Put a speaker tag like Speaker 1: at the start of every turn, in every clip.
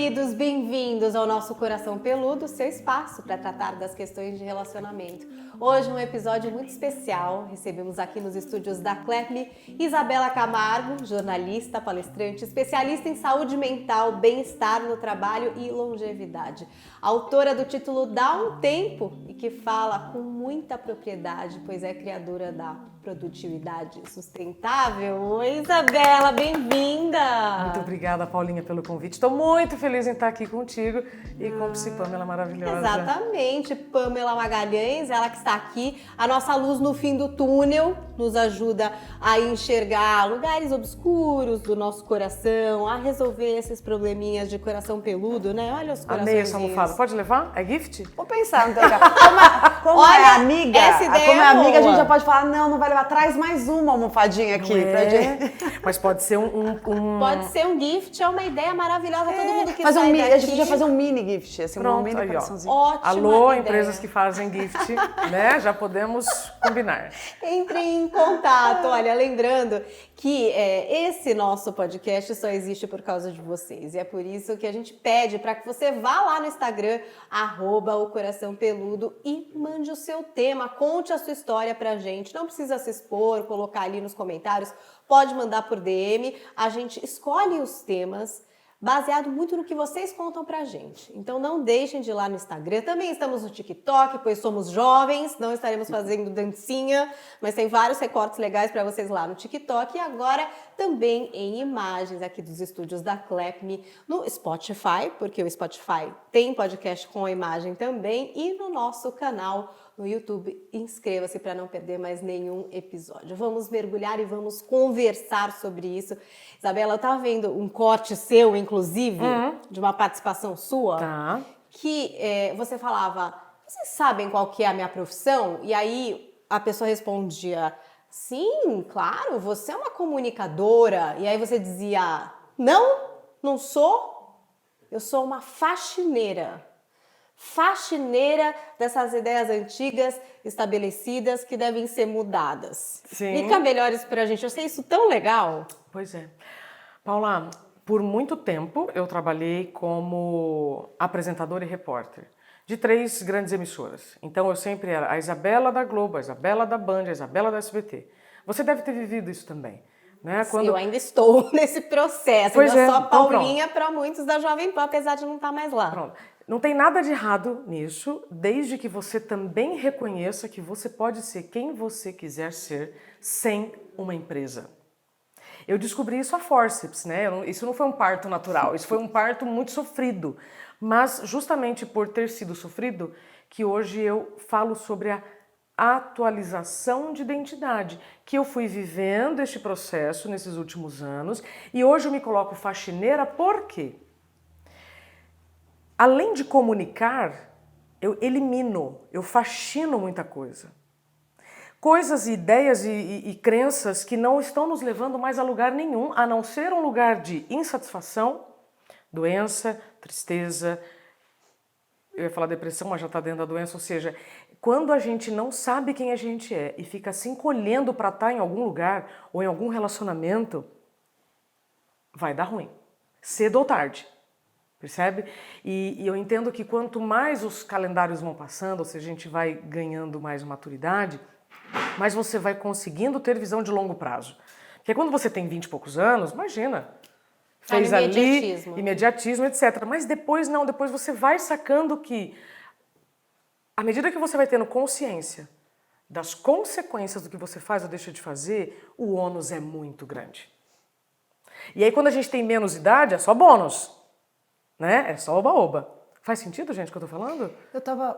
Speaker 1: queridos, bem-vindos ao nosso Coração Peludo, seu espaço para tratar das questões de relacionamento. Hoje um episódio muito especial, recebemos aqui nos estúdios da CLEPME Isabela Camargo, jornalista, palestrante, especialista em saúde mental, bem-estar no trabalho e longevidade. Autora do título Dá um Tempo e que fala com muita propriedade, pois é criadora da produtividade sustentável. Oi, Isabela, bem-vinda!
Speaker 2: Muito obrigada, Paulinha, pelo convite. Estou muito feliz em estar aqui contigo e com a Pamela maravilhosa.
Speaker 1: Exatamente, Pamela Magalhães, ela que está aqui, a nossa luz no fim do túnel, nos ajuda a enxergar lugares obscuros do nosso coração, a resolver esses probleminhas de coração peludo, né? Olha os corações.
Speaker 2: Amei essa almofada. Pode levar? É gift?
Speaker 3: Vou pensar, não tem como
Speaker 1: Olha,
Speaker 3: é amiga,
Speaker 1: essa ideia
Speaker 3: como é amiga, a gente
Speaker 1: boa.
Speaker 3: já pode falar, não vai levar, traz mais uma almofadinha aqui pra gente.
Speaker 2: Mas pode ser
Speaker 1: Pode ser um gift, é uma ideia maravilhosa, todo mundo que
Speaker 3: Fazer
Speaker 1: sai daqui.
Speaker 3: A gente podia fazer um mini gift, assim, um
Speaker 2: Pronto,
Speaker 3: mini
Speaker 2: aí, ó.
Speaker 3: coraçãozinho.
Speaker 1: Ótima
Speaker 2: Alô,
Speaker 1: ideia.
Speaker 2: empresas que fazem gift, né? Já podemos combinar.
Speaker 1: Entrem em contato. Olha, lembrando que esse nosso podcast só existe por causa de vocês. E é por isso que a gente pede para que você vá lá no Instagram, @ocoraçãopeludo e mande o seu tema, conte a sua história pra gente. Não precisa se expor, colocar ali nos comentários, pode mandar por DM. A gente escolhe os temas baseado muito no que vocês contam pra gente. Então não deixem de ir lá no Instagram. Também estamos no TikTok, pois somos jovens, não estaremos fazendo dancinha, mas tem vários recortes legais para vocês lá no TikTok. E agora também em imagens aqui dos estúdios da CLEPME no Spotify, porque o Spotify tem podcast com imagem também, e no nosso canal no YouTube. Inscreva-se para não perder mais nenhum episódio. Vamos mergulhar e vamos conversar sobre isso. Isabela, eu estava vendo um corte seu, inclusive, de uma participação sua,
Speaker 2: Tá.
Speaker 1: que você falava, vocês sabem qual que é a minha profissão? E aí a pessoa respondia, sim, claro, você é uma comunicadora. E aí você dizia, não sou, eu sou uma faxineira. Faxineira dessas ideias antigas estabelecidas que devem ser mudadas.
Speaker 2: Sim.
Speaker 1: Explica melhor isso pra gente. Eu sei isso tão legal.
Speaker 2: Pois é. Paula, por muito tempo eu trabalhei como apresentadora e repórter de 3 grandes emissoras. Então eu sempre era a Isabela da Globo, a Isabela da Band, a Isabela da SBT. Você deve ter vivido isso também, né?
Speaker 1: Eu ainda estou nesse processo.
Speaker 2: Pois
Speaker 1: ainda
Speaker 2: é,
Speaker 1: sou a
Speaker 2: então
Speaker 1: Paulinha para muitos da Jovem Pan, apesar de não estar mais lá.
Speaker 2: Pronto. Não tem nada de errado nisso, desde que você também reconheça que você pode ser quem você quiser ser sem uma empresa. Eu descobri isso a fórceps, né? Isso não foi um parto natural, isso foi um parto muito sofrido. Mas justamente por ter sido sofrido, que hoje eu falo sobre a atualização de identidade, que eu fui vivendo este processo nesses últimos anos, e hoje eu me coloco faxineira por quê? Além de comunicar, eu elimino, eu faxino muita coisa. Coisas, ideias e crenças que não estão nos levando mais a lugar nenhum, a não ser um lugar de insatisfação, doença, tristeza, eu ia falar depressão, mas já está dentro da doença, ou seja, quando a gente não sabe quem a gente é e fica se encolhendo para estar em algum lugar ou em algum relacionamento, vai dar ruim, cedo ou tarde. Percebe? E eu entendo que quanto mais os calendários vão passando, ou seja, a gente vai ganhando mais maturidade, mais você vai conseguindo ter visão de longo prazo. Porque quando você tem 20 e poucos anos, imagina, fez ali, imediatismo, etc. Mas depois não, depois você vai sacando que, à medida que você vai tendo consciência das consequências do que você faz ou deixa de fazer, o ônus é muito grande. E aí quando a gente tem menos idade, é só bônus. Né? É só oba-oba. Faz sentido, gente, o que eu tô falando?
Speaker 3: Eu tava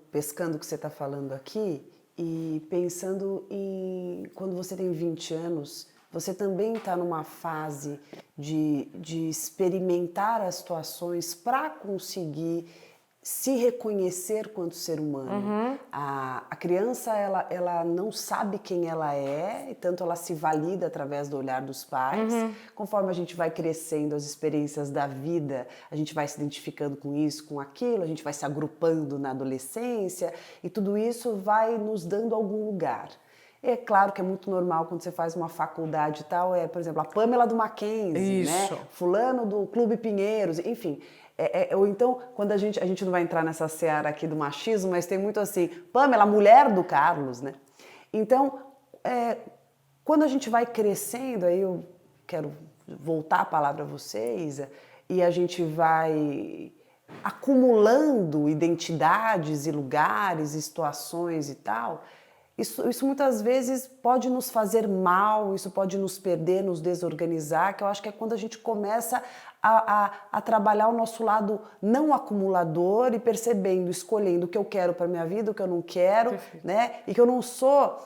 Speaker 3: pescando o que você tá falando aqui e pensando em quando você tem 20 anos, você também está numa fase de experimentar as situações para conseguir se reconhecer quanto ser humano. A criança, ela não sabe quem ela é, e tanto ela se valida através do olhar dos pais. Conforme a gente vai crescendo, as experiências da vida, a gente vai se identificando com isso, com aquilo, a gente vai se agrupando na adolescência, e tudo isso vai nos dando algum lugar. É claro que é muito normal quando você faz uma faculdade e tal, por exemplo, a Pamela do Mackenzie,
Speaker 2: Isso.
Speaker 3: né? Fulano do Clube Pinheiros, enfim. Ou então, quando a gente não vai entrar nessa seara aqui do machismo, mas tem muito assim, Pamela, mulher do Carlos, né? Então, quando a gente vai crescendo, aí eu quero voltar a palavra a você, Isa, e a gente vai acumulando identidades e lugares e situações e tal, isso muitas vezes pode nos fazer mal, isso pode nos perder, nos desorganizar, que eu acho que é quando a gente começa a trabalhar o nosso lado não acumulador e percebendo, escolhendo o que eu quero para minha vida, o que eu não quero, né? E que eu não sou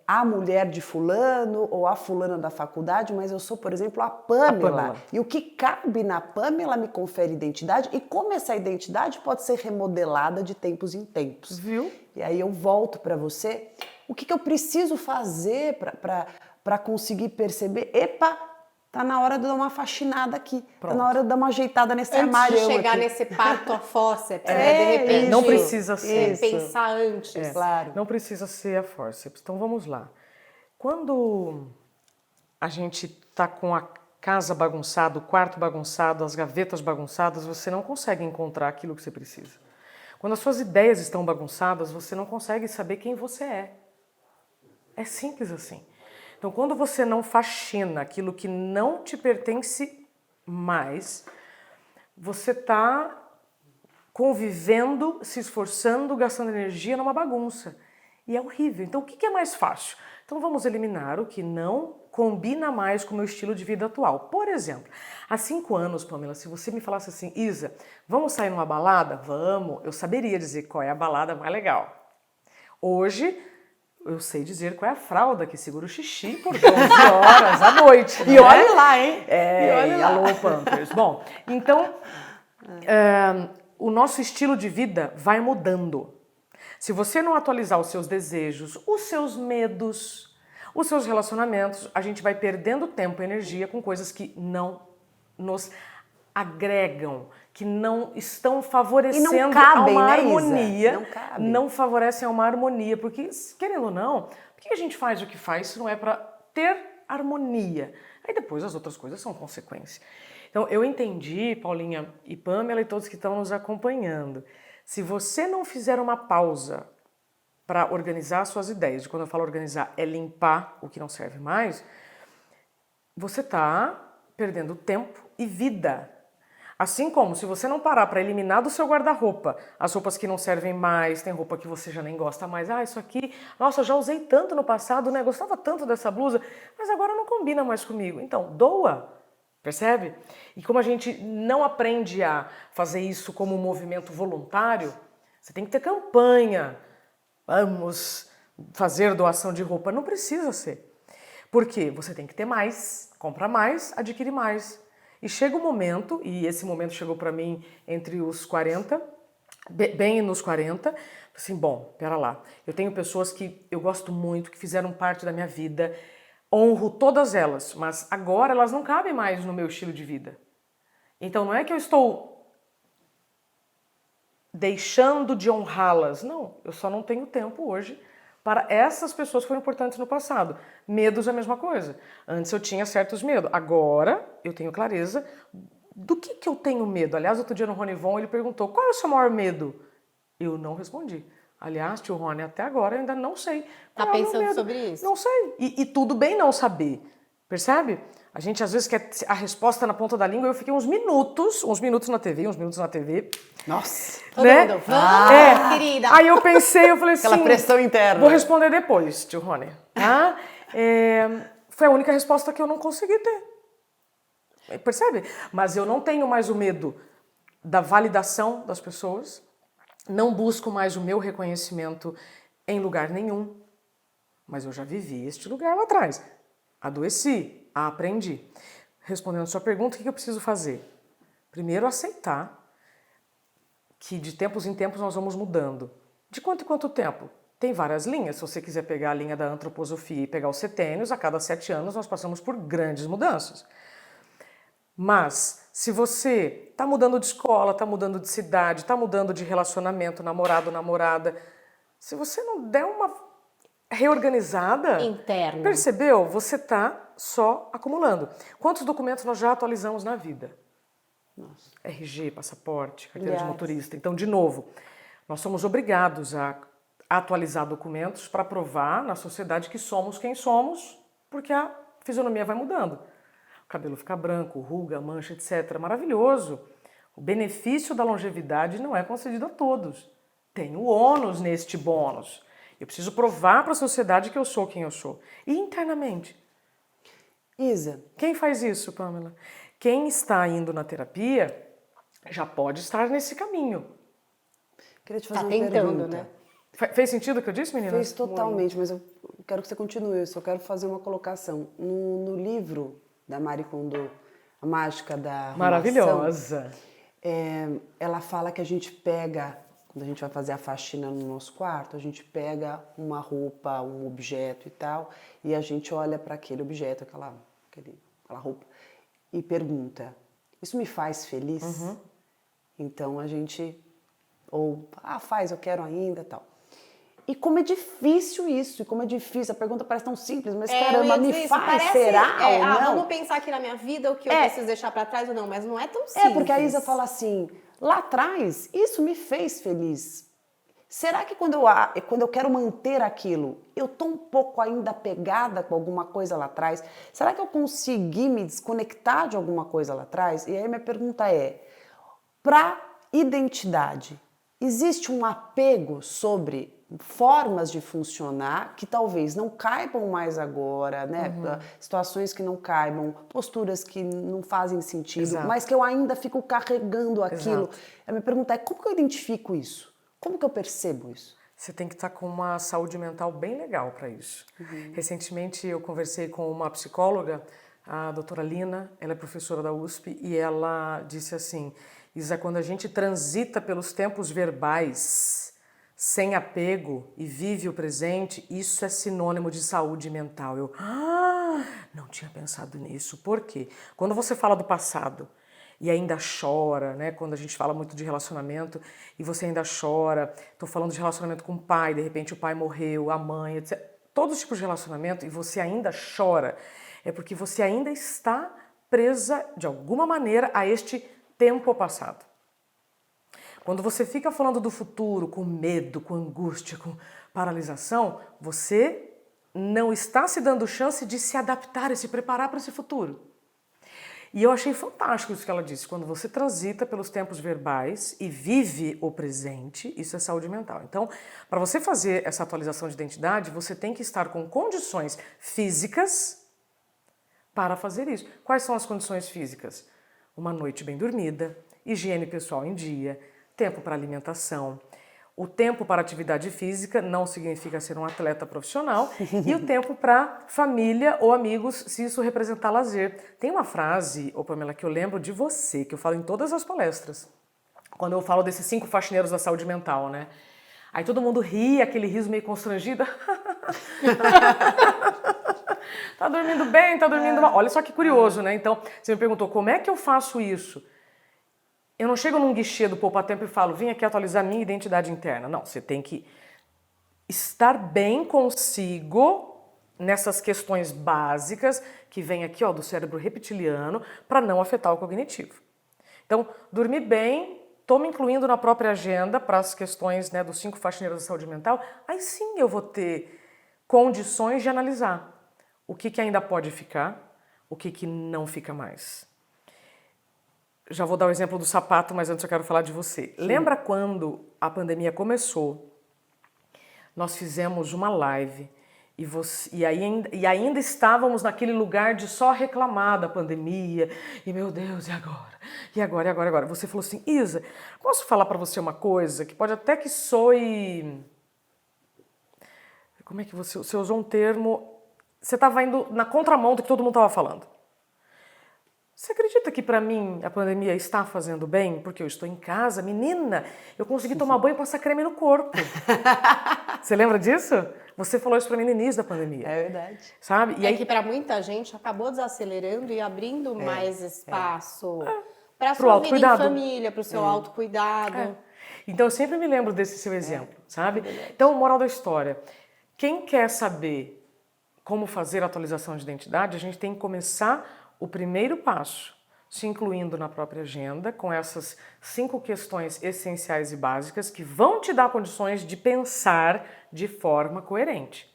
Speaker 3: a mulher de fulano ou a fulana da faculdade, mas eu sou, por exemplo, a Pamela. E o que cabe na Pamela me confere identidade e como essa identidade pode ser remodelada de tempos em tempos.
Speaker 2: Viu?
Speaker 3: E aí eu volto para você, o que eu preciso fazer para conseguir perceber, epa, tá na hora de dar uma faxinada aqui, tá na hora de dar uma ajeitada nesse armário
Speaker 1: Antes de chegar
Speaker 3: aqui.
Speaker 1: nesse parto a fórceps, né? De repente.
Speaker 2: Não precisa ser.
Speaker 1: Pensar antes.
Speaker 3: Claro.
Speaker 2: Não precisa ser a forceps. Então vamos lá. Quando a gente tá com a casa bagunçada, o quarto bagunçado, as gavetas bagunçadas, você não consegue encontrar aquilo que você precisa. Quando as suas ideias estão bagunçadas, você não consegue saber quem você é. É simples assim. Então, quando você não faxina aquilo que não te pertence mais, você está convivendo, se esforçando, gastando energia numa bagunça. E é horrível. Então, o que é mais fácil? Então, vamos eliminar o que não combina mais com o meu estilo de vida atual. Por exemplo, há 5 anos, Pamela, se você me falasse assim, Isa, vamos sair numa balada? Vamos. Eu saberia dizer qual é a balada mais legal. Hoje, eu sei dizer qual é a fralda que segura o xixi por 12 horas à noite.
Speaker 3: E olha lá, hein?
Speaker 2: E alô, Pampers. Bom, então, o nosso estilo de vida vai mudando. Se você não atualizar os seus desejos, os seus medos, os seus relacionamentos, a gente vai perdendo tempo e energia com coisas que não nos agregam, que não estão favorecendo a uma harmonia, não favorecem a uma harmonia, porque, querendo ou não, por que a gente faz o que faz se não é para ter harmonia? Aí depois as outras coisas são consequência. Então, eu entendi, Paulinha e Pamela e todos que estão nos acompanhando, se você não fizer uma pausa para organizar suas ideias, e quando eu falo organizar é limpar o que não serve mais, você está perdendo tempo e vida. Assim como se você não parar para eliminar do seu guarda-roupa as roupas que não servem mais, tem roupa que você já nem gosta mais, isso aqui, nossa, já usei tanto no passado, né? Gostava tanto dessa blusa, mas agora não combina mais comigo. Então, doa, percebe? E como a gente não aprende a fazer isso como um movimento voluntário, você tem que ter campanha, vamos fazer doação de roupa, não precisa ser. Porque você tem que ter mais, comprar mais, adquirir mais. E chega um momento, e esse momento chegou para mim entre os 40, bem nos 40, assim, bom, pera lá, eu tenho pessoas que eu gosto muito, que fizeram parte da minha vida, honro todas elas, mas agora elas não cabem mais no meu estilo de vida. Então não é que eu estou deixando de honrá-las, não, eu só não tenho tempo hoje para essas pessoas que foram importantes no passado. Medos é a mesma coisa. Antes eu tinha certos medos, agora eu tenho clareza do que eu tenho medo. Aliás, outro dia no Ronivon ele perguntou, qual é o seu maior medo? Eu não respondi. Aliás, tio Rony, até agora eu ainda não sei.
Speaker 1: Tá pensando sobre isso?
Speaker 2: Não sei. E tudo bem não saber, percebe? A gente às vezes quer a resposta na ponta da língua. Eu fiquei uns minutos na TV.
Speaker 3: Nossa!
Speaker 1: Todo
Speaker 2: né?
Speaker 1: mundo, vamos, querida!
Speaker 2: Aí eu pensei, eu falei assim...
Speaker 3: Aquela pressão interna.
Speaker 2: Vou responder depois, tio Rony. Tá? Foi a única resposta que eu não consegui ter. Percebe? Mas eu não tenho mais o medo da validação das pessoas. Não busco mais o meu reconhecimento em lugar nenhum. Mas eu já vivi este lugar lá atrás. Adoeci, aprendi. Respondendo a sua pergunta, o que eu preciso fazer? Primeiro, aceitar que de tempos em tempos nós vamos mudando. De quanto em quanto tempo? Tem várias linhas. Se você quiser pegar a linha da antroposofia e pegar os setênios, a cada 7 anos nós passamos por grandes mudanças. Mas, se você está mudando de escola, está mudando de cidade, está mudando de relacionamento, namorado, namorada, se você não der uma reorganizada,
Speaker 1: Interna.
Speaker 2: percebeu? Você está só acumulando. Quantos documentos nós já atualizamos na vida?
Speaker 3: Nossa.
Speaker 2: RG, passaporte, carteira de
Speaker 3: Milhares.
Speaker 2: motorista. Então, de novo, nós somos obrigados a atualizar documentos para provar na sociedade que somos quem somos, porque a fisionomia vai mudando. O cabelo fica branco, ruga, mancha, etc. Maravilhoso. O benefício da longevidade não é concedido a todos. Tem o ônus neste bônus. Eu preciso provar para a sociedade que eu sou quem eu sou. E internamente?
Speaker 3: Isa,
Speaker 2: Quem faz isso, Pamela? Quem está indo na terapia já pode estar nesse caminho.
Speaker 3: queria te fazer
Speaker 1: Tá
Speaker 3: uma
Speaker 1: tentando,
Speaker 3: pergunta.
Speaker 1: né?
Speaker 2: Fez sentido o que eu disse, menina?
Speaker 3: Fez totalmente, mas eu quero que você continue. Eu só quero fazer uma colocação. No livro da Marie Kondo, A Mágica da Arrumação,
Speaker 2: Maravilhosa.
Speaker 3: ela fala que a gente pega, quando a gente vai fazer a faxina no nosso quarto, a gente pega uma roupa, um objeto e tal, e a gente olha para aquele objeto, aquela roupa, e pergunta: isso me faz feliz? Então a gente, faz, eu quero ainda, tal. E como é difícil isso, e como é difícil, a pergunta parece tão simples, mas caramba, me faz, será ou não?
Speaker 1: Vamos pensar aqui na minha vida o que eu preciso deixar pra trás ou não, mas não é tão simples.
Speaker 3: É, porque a Isa fala assim, lá atrás, isso me fez feliz. Será que quando eu quero manter aquilo, eu tô um pouco ainda apegada com alguma coisa lá atrás? Será que eu consegui me desconectar de alguma coisa lá atrás? E aí minha pergunta é, para identidade, existe um apego sobre formas de funcionar que talvez não caibam mais agora, né? Situações que não caibam, posturas que não fazem sentido,
Speaker 2: Exato.
Speaker 3: mas que eu ainda fico carregando aquilo.
Speaker 2: Exato.
Speaker 3: A minha pergunta é, como que eu identifico isso? Como que eu percebo isso?
Speaker 2: Você tem que estar com uma saúde mental bem legal para isso. Recentemente eu conversei com uma psicóloga, a doutora Lina, ela é professora da USP, e ela disse assim, Isa, quando a gente transita pelos tempos verbais, sem apego e vive o presente, isso é sinônimo de saúde mental. Eu não tinha pensado nisso. Por quê? Quando você fala do passado e ainda chora, né? Quando a gente fala muito de relacionamento e você ainda chora, estou falando de relacionamento com o pai, de repente o pai morreu, a mãe, etc. Todos os tipos de relacionamento e você ainda chora, é porque você ainda está presa de alguma maneira a este tempo passado. Quando você fica falando do futuro com medo, com angústia, com paralisação, você não está se dando chance de se adaptar e se preparar para esse futuro. E eu achei fantástico isso que ela disse. Quando você transita pelos tempos verbais e vive o presente, isso é saúde mental. Então, para você fazer essa atualização de identidade, você tem que estar com condições físicas para fazer isso. Quais são as condições físicas? Uma noite bem dormida, higiene pessoal em dia, tempo para alimentação. O tempo para atividade física não significa ser um atleta profissional e o tempo para família ou amigos, se isso representar lazer. Tem uma frase, Pamela, que eu lembro de você, que eu falo em todas as palestras, quando eu falo desses 5 faxineiros da saúde mental, né? Aí todo mundo ri, aquele riso meio constrangido. Tá dormindo bem, tá dormindo mal. Olha só que curioso, né? Então, você me perguntou, como é que eu faço isso? Eu não chego num guichê do Poupa Tempo e falo, vim aqui atualizar minha identidade interna. Não, você tem que estar bem consigo nessas questões básicas que vem aqui do cérebro reptiliano para não afetar o cognitivo. Então, dormir bem, estou me incluindo na própria agenda para as questões, né, dos 5 faxineiros da saúde mental, aí sim eu vou ter condições de analisar o que ainda pode ficar, o que não fica mais. Já vou dar o exemplo do sapato, mas antes eu quero falar de você. Sim. Lembra quando a pandemia começou? Nós fizemos uma live e ainda estávamos naquele lugar de só reclamar da pandemia. E meu Deus, e agora? E agora, e agora, e agora? Você falou assim, Isa, posso falar para você uma coisa que pode até que soe... Como é que você usou um termo... Você estava indo na contramão do que todo mundo estava falando. Você acredita que para mim a pandemia está fazendo bem? Porque eu estou em casa, menina, eu consegui tomar banho e passar creme no corpo. Você lembra disso? Você falou isso para mim no início da pandemia.
Speaker 3: É verdade.
Speaker 2: Sabe? E aí
Speaker 1: que para muita gente acabou desacelerando e abrindo mais espaço para a sua vida em família, para o seu autocuidado.
Speaker 2: Então eu sempre me lembro desse seu exemplo, sabe? Então, moral da história. Quem quer saber como fazer a atualização de identidade, a gente tem que começar o primeiro passo, se incluindo na própria agenda, com essas 5 questões essenciais e básicas que vão te dar condições de pensar de forma coerente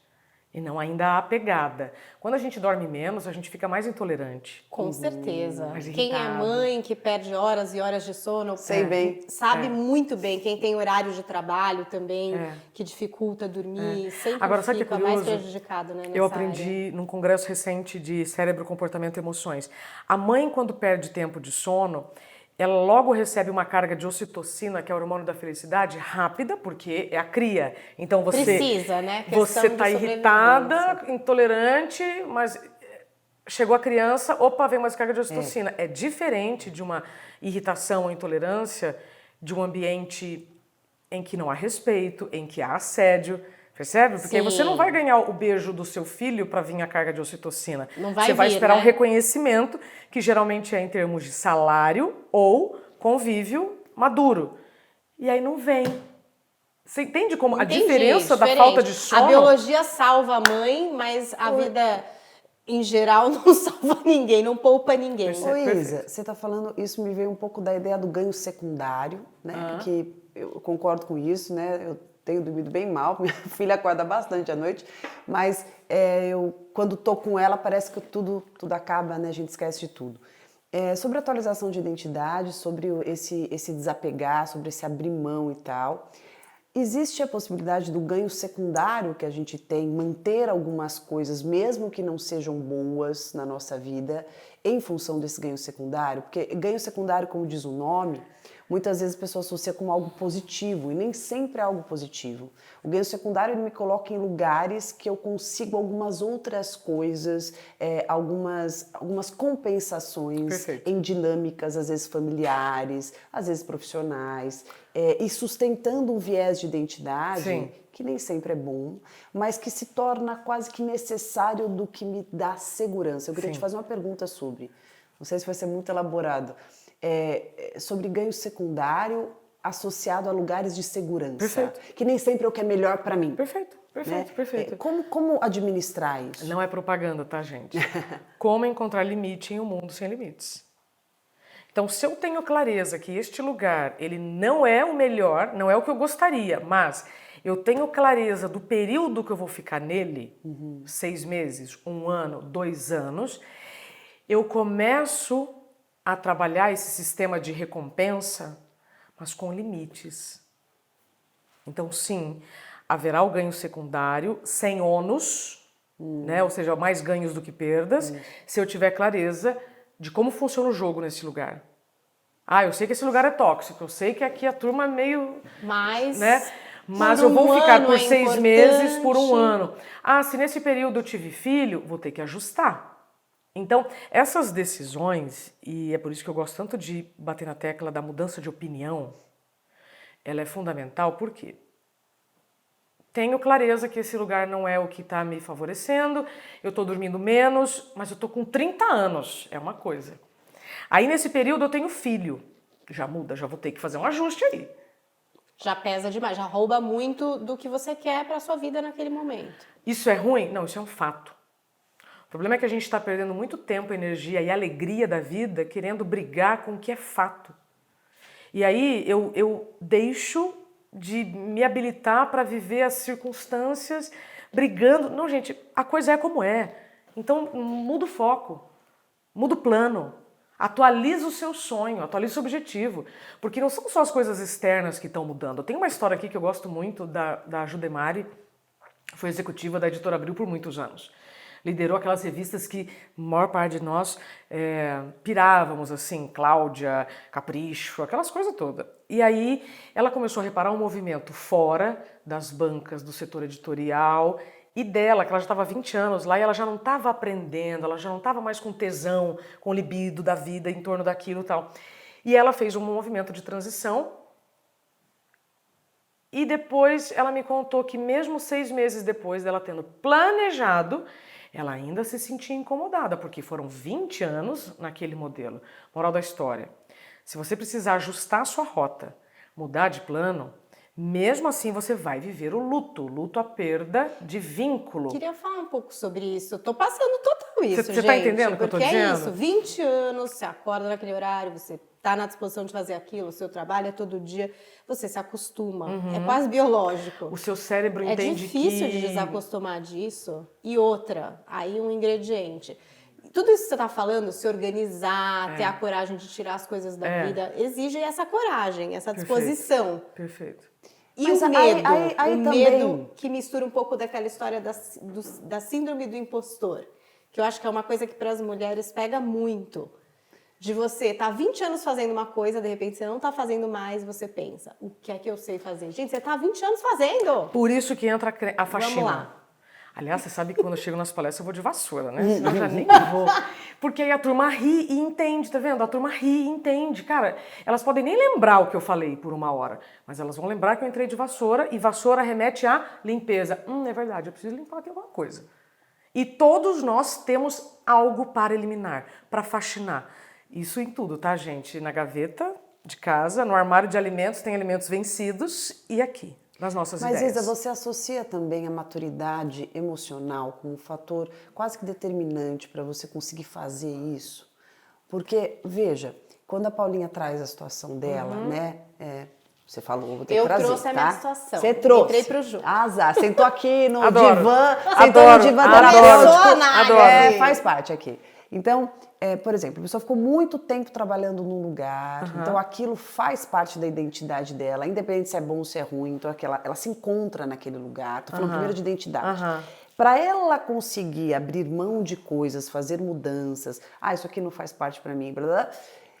Speaker 2: e não ainda apegada. Quando a gente dorme menos, a gente fica mais intolerante.
Speaker 1: Com certeza.
Speaker 2: mais
Speaker 1: Quem é
Speaker 2: irritado.
Speaker 1: mãe que perde horas e horas de sono,
Speaker 3: Sei bem.
Speaker 1: sabe muito bem. Quem tem horário de trabalho também,
Speaker 2: É.
Speaker 1: que dificulta dormir, sempre
Speaker 2: Agora, sabe o que é
Speaker 1: fica mais
Speaker 2: curioso?
Speaker 1: prejudicado, né,
Speaker 2: Eu
Speaker 1: nessa
Speaker 2: aprendi num congresso recente de cérebro, comportamento e emoções. A mãe, quando perde tempo de sono, ela logo recebe uma carga de ocitocina, que é o hormônio da felicidade, rápida, porque é a cria. Então você
Speaker 1: Precisa, né? Questão
Speaker 2: você
Speaker 1: de
Speaker 2: está irritada,
Speaker 1: sobrevivência.
Speaker 2: intolerante, mas chegou a criança, opa, vem mais carga de ocitocina. É diferente de uma irritação ou intolerância de um ambiente em que não há respeito, em que há assédio. Percebe? Porque
Speaker 1: Sim.
Speaker 2: você não vai ganhar o beijo do seu filho para vir a carga de ocitocina.
Speaker 1: Não vai
Speaker 2: você vai
Speaker 1: vir,
Speaker 2: esperar
Speaker 1: né?
Speaker 2: um reconhecimento, que geralmente é em termos de salário ou convívio maduro. E aí não vem. Você entende como a
Speaker 1: Entendi,
Speaker 2: diferença da
Speaker 1: diferente.
Speaker 2: falta de sono?
Speaker 1: A biologia salva a mãe, mas a vida em geral não salva ninguém, não poupa ninguém.
Speaker 3: Ô Isa, você está falando, isso me veio um pouco da ideia do ganho secundário, né? Porque eu concordo com isso, né? Eu tenho dormido bem mal, minha filha acorda bastante à noite, mas eu, quando tô com ela, parece que tudo acaba, né? A gente esquece de tudo. Sobre a atualização de identidade, sobre esse desapegar, sobre esse abrir mão e tal, existe a possibilidade do ganho secundário que a gente tem, manter algumas coisas, mesmo que não sejam boas na nossa vida, em função desse ganho secundário? Porque ganho secundário, como diz o nome, muitas vezes a pessoa associa com algo positivo, e nem sempre é algo positivo. O ganho secundário ele me coloca em lugares que eu consigo algumas outras coisas, algumas compensações.
Speaker 2: Perfeito.
Speaker 3: Em dinâmicas, às vezes familiares, às vezes profissionais, e sustentando um viés de identidade
Speaker 2: Sim.
Speaker 3: que nem sempre é bom, mas que se torna quase que necessário do que me dá segurança. Eu queria
Speaker 2: Sim.
Speaker 3: te fazer uma pergunta sobre, não sei se vai ser muito elaborado, sobre ganho secundário associado a lugares de segurança.
Speaker 2: Perfeito.
Speaker 3: Que nem sempre é o que é melhor para mim.
Speaker 2: Perfeito, perfeito,
Speaker 3: Né?
Speaker 2: perfeito.
Speaker 3: Como administrar isso?
Speaker 2: Não é propaganda, tá, gente? Como encontrar limite em um mundo sem limites. Então, se eu tenho clareza que este lugar, ele não é o melhor, não é o que eu gostaria, mas eu tenho clareza do período que eu vou ficar nele, 6 meses, 1 ano, 2 anos, eu começo a trabalhar esse sistema de recompensa, mas com limites. Então, sim, haverá o ganho secundário sem ônus, né? Ou seja, mais ganhos do que perdas, se eu tiver clareza de como funciona o jogo nesse lugar. Ah, eu sei que esse lugar é tóxico, eu sei que aqui a turma é meio...
Speaker 1: Mas,
Speaker 2: né? Mas
Speaker 1: por
Speaker 2: eu vou
Speaker 1: um
Speaker 2: ficar
Speaker 1: ano
Speaker 2: por
Speaker 1: é
Speaker 2: 6 meses, por 1
Speaker 1: importante.
Speaker 2: ano. Ah, se nesse período eu tive filho, vou ter que ajustar. Então, essas decisões, e é por isso que eu gosto tanto de bater na tecla da mudança de opinião, ela é fundamental porque tenho clareza que esse lugar não é o que está me favorecendo, eu estou dormindo menos, mas eu estou com 30 anos, é uma coisa. Aí nesse período eu tenho filho, já muda, já vou ter que fazer um ajuste aí.
Speaker 1: já pesa demais, já rouba muito do que você quer para sua vida naquele momento.
Speaker 2: Isso é ruim? Não, isso é um fato. O problema é que a gente está perdendo muito tempo, energia e alegria da vida querendo brigar com o que é fato. E aí eu deixo de me habilitar para viver as circunstâncias brigando. Não, gente, a coisa é como é. Então muda o foco, muda o plano, atualiza o seu sonho, atualiza o seu objetivo. Porque não são só as coisas externas que estão mudando. Tem uma história aqui que eu gosto muito da Judemari, foi executiva da Editora Abril por muitos anos. Liderou aquelas revistas que a maior parte de nós pirávamos, assim, Cláudia, Capricho, aquelas coisas todas. E aí ela começou a reparar um movimento fora das bancas do setor editorial e dela, que ela já estava há 20 anos lá e ela já não estava aprendendo, ela já não estava mais com tesão, com libido da vida em torno daquilo e tal. E ela fez um movimento de transição. E depois ela me contou que mesmo 6 meses depois dela tendo planejado, ela ainda se sentia incomodada, porque foram 20 anos naquele modelo. Moral da história, se você precisar ajustar a sua rota, mudar de plano, Mesmo assim, você vai viver o luto, a perda de vínculo.
Speaker 1: Queria falar um pouco sobre isso. Tô passando total isso,
Speaker 2: Você
Speaker 1: gente.
Speaker 2: tá entendendo o que eu tô
Speaker 1: porque é
Speaker 2: dizendo?
Speaker 1: isso, 20 anos, você acorda naquele horário, você tá na disposição de fazer aquilo, o seu trabalho é todo dia, você se acostuma. É quase biológico.
Speaker 2: O seu cérebro
Speaker 1: É
Speaker 2: entende
Speaker 1: difícil
Speaker 2: que...
Speaker 1: de desacostumar disso. E outra, aí um ingrediente. Tudo isso que você está falando, se organizar, ter a coragem de tirar as coisas da vida, exige essa coragem, essa disposição.
Speaker 2: Perfeito.
Speaker 1: E
Speaker 3: Mas
Speaker 1: o medo,
Speaker 3: aí
Speaker 1: o
Speaker 3: também-
Speaker 1: medo que mistura um pouco daquela história da síndrome do impostor, que eu acho que é uma coisa que para as mulheres pega muito. De você tá 20 anos fazendo uma coisa, de repente você não tá fazendo mais, você pensa, o que é que eu sei fazer? Gente, você tá 20 anos fazendo!
Speaker 2: Por isso que entra a faxina.
Speaker 1: Vamos lá.
Speaker 2: Aliás, você sabe que quando eu chego nas palestras eu vou de vassoura, né? Senão eu já nem vou. Porque aí a turma ri e entende, tá vendo? A turma ri e entende. Cara, elas podem nem lembrar o que eu falei por 1 hora, mas elas vão lembrar que eu entrei de vassoura e vassoura remete à limpeza. É verdade, eu preciso limpar aqui alguma coisa. E todos nós temos algo para eliminar, para faxinar. Isso em tudo, tá, gente? Na gaveta de casa, no armário de alimentos, tem alimentos vencidos e aqui, nas nossas
Speaker 3: Mas,
Speaker 2: ideias.
Speaker 3: Isa, você associa também a maturidade emocional como um fator quase que determinante para você conseguir fazer isso? Porque, veja, quando a Paulinha traz a situação dela, né? Você falou, vou ter
Speaker 1: Eu
Speaker 3: prazer,
Speaker 1: trouxe a
Speaker 3: tá?
Speaker 1: minha situação.
Speaker 3: Você trouxe.
Speaker 1: Entrei pro jogo.
Speaker 3: Azar, sentou aqui no
Speaker 2: Adoro.
Speaker 3: divã, sentou
Speaker 2: Adoro.
Speaker 3: no divã
Speaker 2: Adoro.
Speaker 3: terapêutico.
Speaker 1: Começou a análise.
Speaker 3: Faz parte aqui. Então, por exemplo, a pessoa ficou muito tempo trabalhando num lugar, então aquilo faz parte da identidade dela, independente se é bom ou se é ruim, então ela se encontra naquele lugar. Tô falando primeiro de identidade. Para ela conseguir abrir mão de coisas, fazer mudanças, isso aqui não faz parte para mim, blá, blá,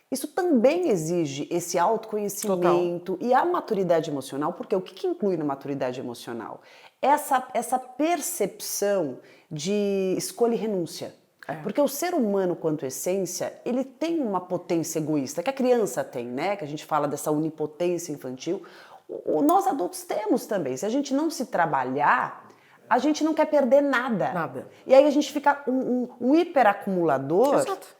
Speaker 3: isso também exige esse autoconhecimento e a maturidade emocional, porque o que inclui na maturidade emocional? Essa percepção de escolha e renúncia. Porque o ser humano, quanto essência, ele tem uma potência egoísta, que a criança tem, né? Que a gente fala dessa onipotência infantil. Nós adultos temos também. Se a gente não se trabalhar, a gente não quer perder nada.
Speaker 2: Nada.
Speaker 3: E aí a gente fica um hiperacumulador.
Speaker 2: Exato.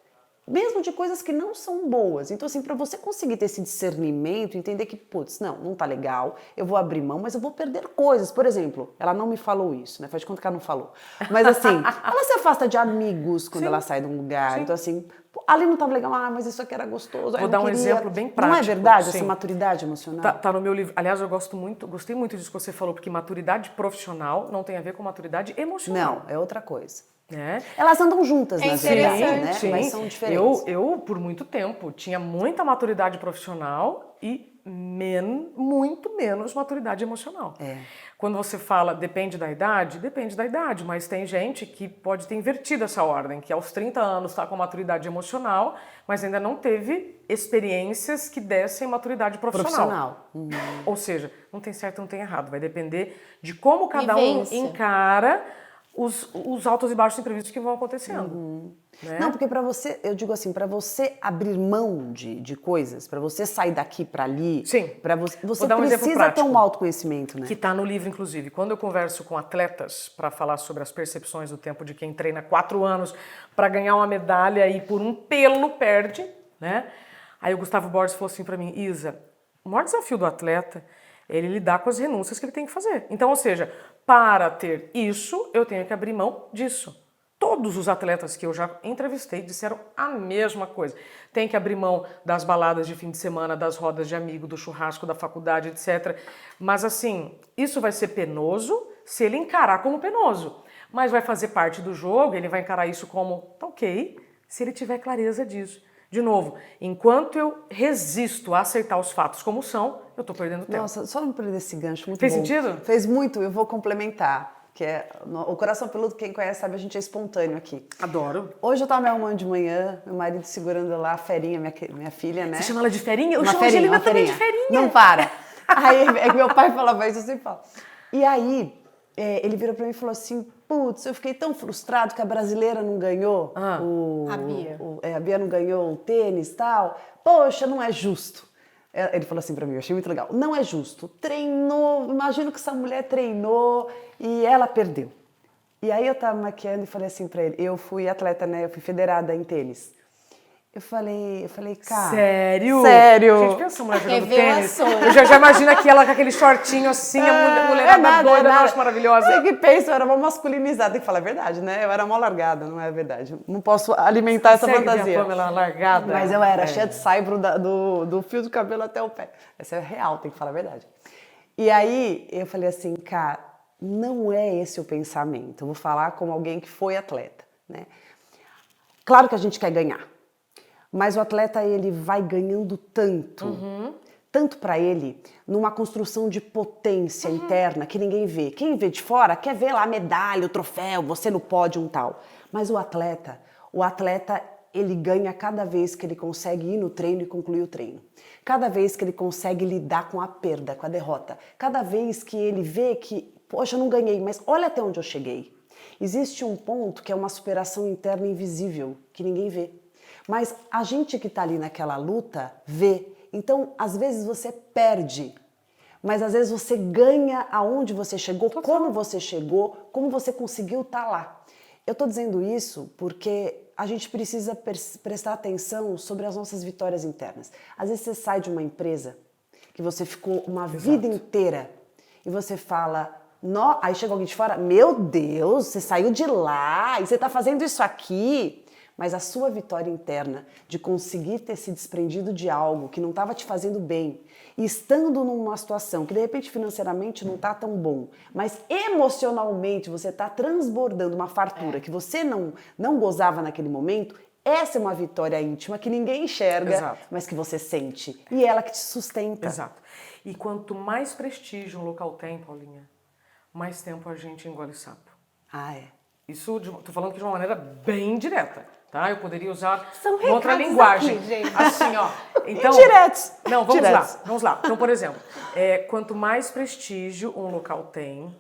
Speaker 3: Mesmo de coisas que não são boas. Então, assim, para você conseguir ter esse discernimento, entender que, putz, não tá legal, eu vou abrir mão, mas eu vou perder coisas. Por exemplo, ela não me falou isso, né? Faz de conta que ela não falou. Mas, assim, ela se afasta de amigos quando ela sai de um lugar. Então, assim, ali não tava legal, mas isso aqui era gostoso.
Speaker 2: Vou dar um exemplo bem prático.
Speaker 3: Não é verdade,
Speaker 2: Sim.
Speaker 3: essa maturidade emocional?
Speaker 2: Tá no meu livro. Aliás, eu gostei muito disso que você falou, porque maturidade profissional não tem a ver com maturidade emocional.
Speaker 3: Não, é outra coisa.
Speaker 2: Né?
Speaker 3: Elas andam juntas, na verdade,
Speaker 1: interessante.
Speaker 3: né?
Speaker 2: Sim.
Speaker 3: Mas são diferentes.
Speaker 2: Eu, por muito tempo, tinha muita maturidade profissional e muito menos maturidade emocional. Quando você fala depende da idade, mas tem gente que pode ter invertido essa ordem, que aos 30 anos está com maturidade emocional, mas ainda não teve experiências que dessem maturidade profissional. Ou seja, não tem certo, não tem errado, vai depender de como cada
Speaker 1: Vivência.
Speaker 2: um encara os altos e baixos imprevistos que vão acontecendo. Né?
Speaker 3: Não, porque para você, eu digo assim, para você abrir mão de coisas, para você sair daqui para ali,
Speaker 2: Sim.
Speaker 3: para você
Speaker 2: Vou dar um exemplo
Speaker 3: precisa ter
Speaker 2: prático.
Speaker 3: um autoconhecimento, né?
Speaker 2: Que está no livro, inclusive. Quando eu converso com atletas para falar sobre as percepções do tempo de quem treina 4 anos para ganhar uma medalha e por um pelo perde, né? Aí o Gustavo Borges falou assim para mim, Isa, o maior desafio do atleta é ele lidar com as renúncias que ele tem que fazer. Então, ou seja, para ter isso, eu tenho que abrir mão disso. Todos os atletas que eu já entrevistei disseram a mesma coisa. Tem que abrir mão das baladas de fim de semana, das rodas de amigo, do churrasco da faculdade, etc. Mas assim, isso vai ser penoso se ele encarar como penoso. Mas vai fazer parte do jogo, ele vai encarar isso como, tá ok, se ele tiver clareza disso. De novo, enquanto eu resisto a aceitar os fatos como são, eu tô perdendo tempo.
Speaker 3: Nossa, só não perder esse gancho, muito
Speaker 2: Fez
Speaker 3: bom.
Speaker 2: sentido?
Speaker 3: Fez muito, eu vou complementar, que é o coração peludo, quem conhece sabe, a gente é espontâneo aqui.
Speaker 2: Adoro.
Speaker 3: Hoje eu tava me arrumando de manhã, meu marido segurando lá a ferinha, minha filha, né?
Speaker 2: Você chama ela de ferinha? Eu
Speaker 3: Uma
Speaker 2: chamo a
Speaker 3: ferinha,
Speaker 2: Angelina
Speaker 3: uma
Speaker 2: também de
Speaker 3: ferinha.
Speaker 2: ferinha.
Speaker 3: Não para. Aí é que meu pai falava isso, eu sempre falo. E aí, ele virou pra mim e falou assim, putz, eu fiquei tão frustrado que a brasileira não ganhou.
Speaker 1: A Bia.
Speaker 3: A Bia não ganhou o tênis e tal. Poxa, não é justo. Ele falou assim pra mim, eu achei muito legal. Não é justo. Treinou, imagino que essa mulher treinou e ela perdeu. E aí eu tava maquiando e falei assim pra ele, eu fui atleta, né? Eu fui federada em tênis. Eu falei, cara.
Speaker 2: Sério?
Speaker 3: Sério.
Speaker 2: Gente, pensa a mulher jogando tênis.
Speaker 1: Revelações.
Speaker 2: Eu já imagino aquela com aquele shortinho assim, a mulherada doida, eu acho maravilhosa.
Speaker 3: Você que pensa, eu era uma masculinizada, tem que falar a verdade, né? Eu era uma largada, não é verdade. Não posso alimentar essa
Speaker 2: Segue
Speaker 3: fantasia.
Speaker 2: a Pamela largada.
Speaker 3: Mas eu era cheia de saibro do fio do cabelo até o pé. Essa é real, tem que falar a verdade. E aí eu falei assim, cara, não é esse o pensamento. Eu vou falar como alguém que foi atleta, né? Claro que a gente quer ganhar. Mas o atleta, ele vai ganhando tanto para ele, numa construção de potência interna que ninguém vê. Quem vê de fora quer ver lá a medalha, o troféu, você no pódio, tal. Mas o atleta, ele ganha cada vez que ele consegue ir no treino e concluir o treino. Cada vez que ele consegue lidar com a perda, com a derrota. Cada vez que ele vê que, poxa, eu não ganhei, mas olha até onde eu cheguei. Existe um ponto que é uma superação interna invisível, que ninguém vê. Mas a gente que está ali naquela luta vê. Então, às vezes você perde, mas às vezes você ganha aonde você chegou, como você chegou, como você conseguiu estar lá. Eu estou dizendo isso porque a gente precisa prestar atenção sobre as nossas vitórias internas. Às vezes você sai de uma empresa que você ficou uma vida inteira e você fala... Aí chega alguém de fora, meu Deus, você saiu de lá e você está fazendo isso aqui... Mas a sua vitória interna de conseguir ter se desprendido de algo que não estava te fazendo bem e estando numa situação que de repente financeiramente não está tão bom, mas emocionalmente você está transbordando uma fartura que você não gozava naquele momento, essa é uma vitória íntima que ninguém enxerga, mas que você sente. E ela que te sustenta.
Speaker 2: Exato. E quanto mais prestígio um local tem, Paulinha, mais tempo a gente engole sapo.
Speaker 3: Ah, é.
Speaker 2: Isso, tô falando aqui de uma maneira bem direta. Tá? Eu poderia usar
Speaker 1: São
Speaker 2: uma outra
Speaker 1: recados
Speaker 2: linguagem.
Speaker 1: aqui, gente.
Speaker 2: Assim, ó. Então,
Speaker 3: Diretos.
Speaker 2: Não, vamos
Speaker 3: Diretos.
Speaker 2: lá. Vamos lá. Então, por exemplo, quanto mais prestígio um local tem,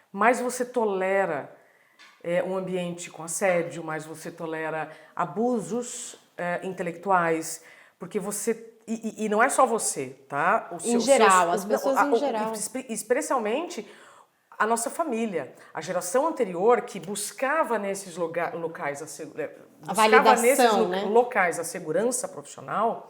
Speaker 2: mais você tolera um ambiente com assédio, mais você tolera abusos intelectuais, porque você... E não é só você, tá?
Speaker 1: Em geral, as pessoas em geral.
Speaker 2: Especialmente... a nossa família, a geração anterior que buscava nesses locais a segurança profissional,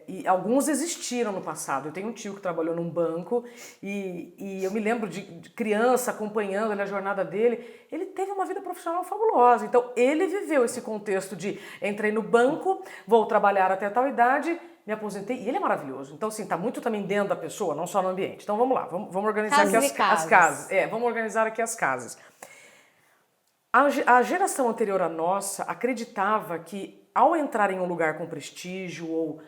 Speaker 2: e alguns existiram no passado. Eu tenho um tio que trabalhou num banco e eu me lembro de criança acompanhando a jornada dele. Ele teve uma vida profissional fabulosa. Então ele viveu esse contexto de entrei no banco, vou trabalhar até tal idade, me aposentei, e ele é maravilhoso. Então, assim, tá muito também dentro da pessoa, não só no ambiente. Então, vamos lá, vamos organizar aqui as casas. Vamos organizar aqui as casas. A geração anterior à nossa acreditava que, ao entrar em um lugar com prestígio ou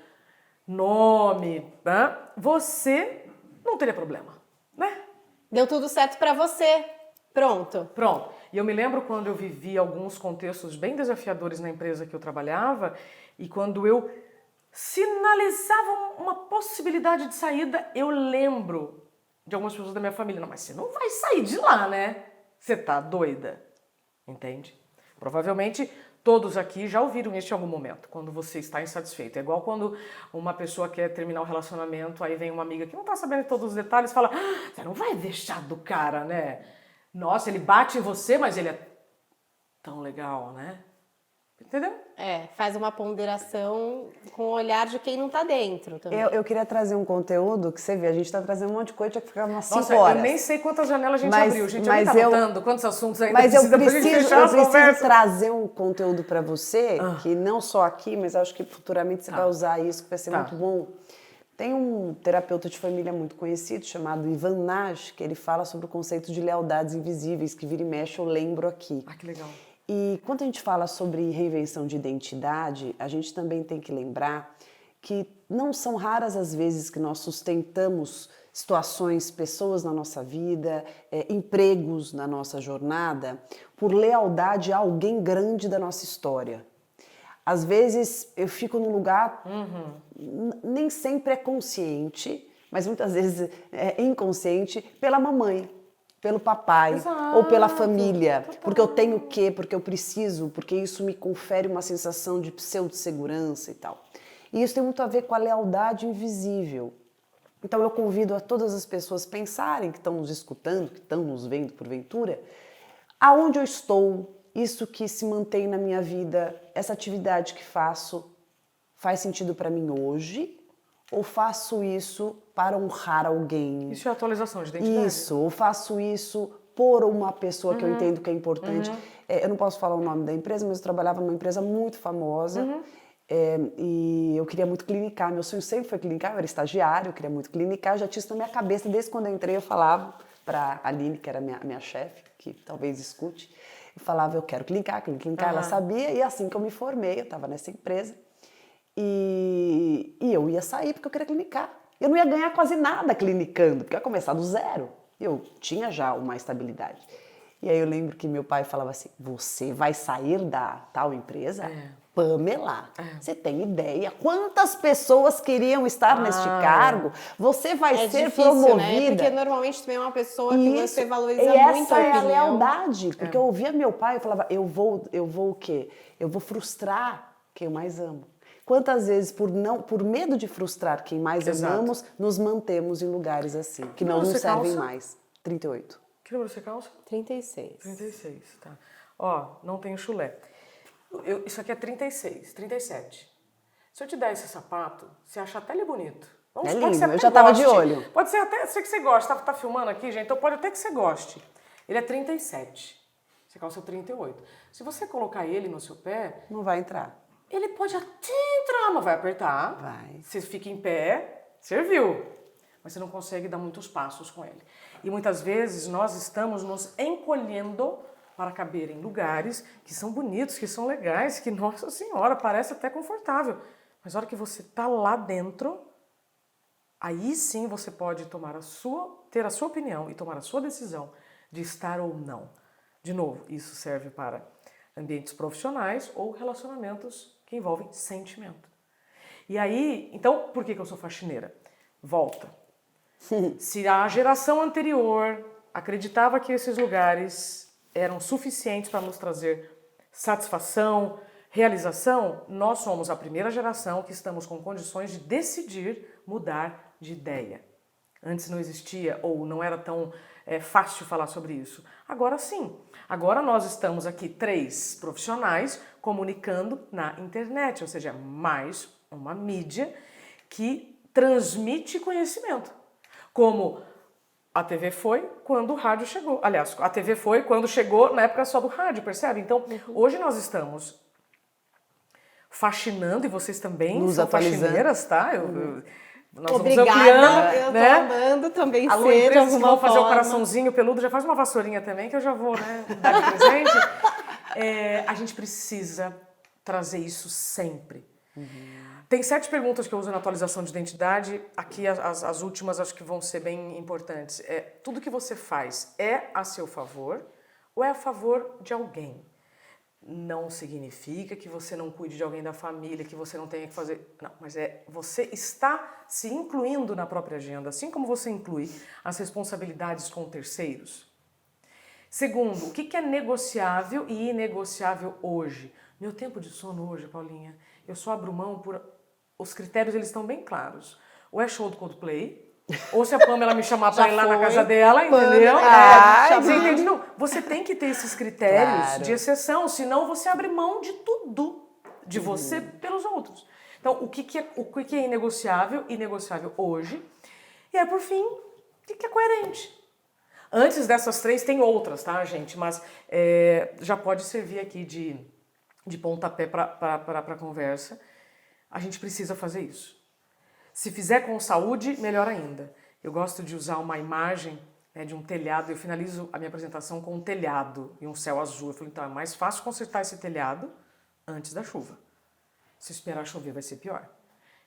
Speaker 2: nome, né, você não teria problema, né?
Speaker 1: Deu tudo certo pra você. Pronto.
Speaker 2: E eu me lembro quando eu vivi alguns contextos bem desafiadores na empresa que eu trabalhava, e quando eu sinalizava uma possibilidade de saída, eu lembro de algumas pessoas da minha família, não, mas você não vai sair de lá, né? Você tá doida, entende? Provavelmente todos aqui já ouviram isso em algum momento, quando você está insatisfeito. É igual quando uma pessoa quer terminar um relacionamento, aí vem uma amiga que não tá sabendo todos os detalhes e fala, você não vai deixar do cara, né? Nossa, ele bate em você, mas ele é tão legal, né? Entendeu?
Speaker 1: Faz uma ponderação com o olhar de quem não tá dentro também.
Speaker 3: Eu queria trazer um conteúdo que você vê, a gente tá trazendo um monte de coisa, tinha que ficar umas 5
Speaker 2: Nossa,
Speaker 3: horas.
Speaker 2: eu nem sei quantas janelas a gente abriu, gente.
Speaker 3: Mas
Speaker 2: Tá anotando quantos assuntos ainda
Speaker 3: Mas eu
Speaker 2: precisa pra gente
Speaker 3: preciso
Speaker 2: fechar as conversas.
Speaker 3: trazer um conteúdo para você, que não só aqui, mas acho que futuramente você vai usar isso, que vai ser muito bom. Tem um terapeuta de família muito conhecido, chamado Ivan Naj, que ele fala sobre o conceito de lealdades invisíveis, que vira e mexe eu lembro aqui.
Speaker 2: Ah, que legal.
Speaker 3: E quando a gente fala sobre reinvenção de identidade, a gente também tem que lembrar que não são raras as vezes que nós sustentamos situações, pessoas na nossa vida, empregos na nossa jornada, por lealdade a alguém grande da nossa história. Às vezes eu fico num lugar, nem sempre é consciente, mas muitas vezes é inconsciente, pela mamãe, pelo papai, ou pela família, porque eu tenho o quê, porque eu preciso, porque isso me confere uma sensação de pseudo-segurança e tal. E isso tem muito a ver com a lealdade invisível. Então eu convido a todas as pessoas pensarem, que estão nos escutando, que estão nos vendo porventura, aonde eu estou, isso que se mantém na minha vida, essa atividade que faço, faz sentido para mim hoje? Ou faço isso para honrar alguém?
Speaker 2: Isso é atualização de identidade.
Speaker 3: Isso, ou faço isso por uma pessoa que eu entendo que é importante. Eu não posso falar o nome da empresa, mas eu trabalhava numa empresa muito famosa. E eu queria muito clinicar, meu sonho sempre foi clinicar, eu era estagiária, eu queria muito clinicar, eu já tinha isso na minha cabeça, desde quando eu entrei eu falava para a Aline, que era minha chefe, que talvez escute, eu falava, eu quero clinicar, ela sabia, e assim que eu me formei, eu estava nessa empresa, e eu ia sair porque eu queria clinicar. Eu não ia ganhar quase nada clinicando, porque eu ia começar do zero, eu tinha já uma estabilidade. E aí eu lembro que meu pai falava assim, você vai sair da tal empresa? Pamela, você tem ideia quantas pessoas queriam estar neste cargo? Você vai ser
Speaker 1: difícil,
Speaker 3: promovida.
Speaker 1: né? Porque normalmente também é uma pessoa que você valoriza
Speaker 3: e
Speaker 1: muito
Speaker 3: essa
Speaker 1: a
Speaker 3: é a
Speaker 1: opinião.
Speaker 3: lealdade, porque eu ouvia meu pai e falava, eu vou o quê? Eu vou frustrar quem eu mais amo. Quantas vezes, por medo de frustrar quem mais amamos, nos mantemos em lugares assim, que não nos servem mais. 38.
Speaker 2: Que número você calça?
Speaker 1: 36.
Speaker 2: 36, tá. Ó, não tenho chulé. Isso aqui é 36, 37. Se eu te der esse sapato, você acha até ele bonito.
Speaker 3: É lindo, eu já tava de olho.
Speaker 2: Pode ser até, sei que você gosta, tá filmando aqui, gente, então pode até que você goste. Ele é 37, você calça 38. Se você colocar ele no seu pé...
Speaker 3: Não vai entrar.
Speaker 2: Ele pode até entrar, mas vai apertar.
Speaker 3: Vai.
Speaker 2: Você fica em pé, serviu. Mas você não consegue dar muitos passos com ele. E muitas vezes nós estamos nos encolhendo para caber em lugares que são bonitos, que são legais, que, nossa senhora, parece até confortável. Mas a hora que você está lá dentro, aí sim você pode ter a sua opinião e tomar a sua decisão de estar ou não. De novo, isso serve para ambientes profissionais ou relacionamentos que envolvem sentimento. E aí, então, por que eu sou faxineira? Volta. Se a geração anterior acreditava que esses lugares eram suficientes para nos trazer satisfação, realização, nós somos a primeira geração que estamos com condições de decidir mudar de ideia. Antes não existia ou não era tão fácil falar sobre isso. Agora sim. Agora nós estamos aqui 3 profissionais comunicando na internet, ou seja, mais uma mídia que transmite conhecimento. Como a TV foi quando o rádio chegou. Aliás, a TV foi quando chegou na época só do rádio, percebe? Então, hoje nós estamos faxinando, e vocês também são faxineiras, tá? Nós
Speaker 1: Obrigada,
Speaker 2: ampliando,
Speaker 1: eu tô
Speaker 2: né?
Speaker 1: amando também
Speaker 2: Alô,
Speaker 1: ser de
Speaker 2: empresas que
Speaker 1: alguma
Speaker 2: vão fazer o
Speaker 1: forma.
Speaker 2: coraçãozinho peludo, já faz uma vassourinha também, que eu já vou, né, dar de presente. A gente precisa trazer isso sempre. Tem 7 perguntas que eu uso na atualização de identidade. Aqui as últimas acho que vão ser bem importantes. Tudo que você faz é a seu favor ou é a favor de alguém? Não significa que você não cuide de alguém da família, que você não tenha que fazer... Não, mas você está se incluindo na própria agenda, assim como você inclui as responsabilidades com terceiros. Segundo, o que é negociável e inegociável hoje? Meu tempo de sono hoje, Paulinha, eu só abro mão por... Os critérios, eles estão bem claros. Ou é show do Coldplay, ou se a Pamela me chamar para ir lá na casa dela, entendeu? Você entende? Não, você tem que ter esses critérios de exceção, senão você abre mão de tudo, de você pelos outros. Então, o que é inegociável e negociável hoje? E aí, por fim, o que é coerente? Antes dessas 3 tem outras, tá, gente? Mas já pode servir aqui de pontapé para a conversa. A gente precisa fazer isso. Se fizer com saúde, melhor ainda. Eu gosto de usar uma imagem de um telhado, eu finalizo a minha apresentação com um telhado e um céu azul. Eu falei, então é mais fácil consertar esse telhado antes da chuva. Se esperar chover vai ser pior.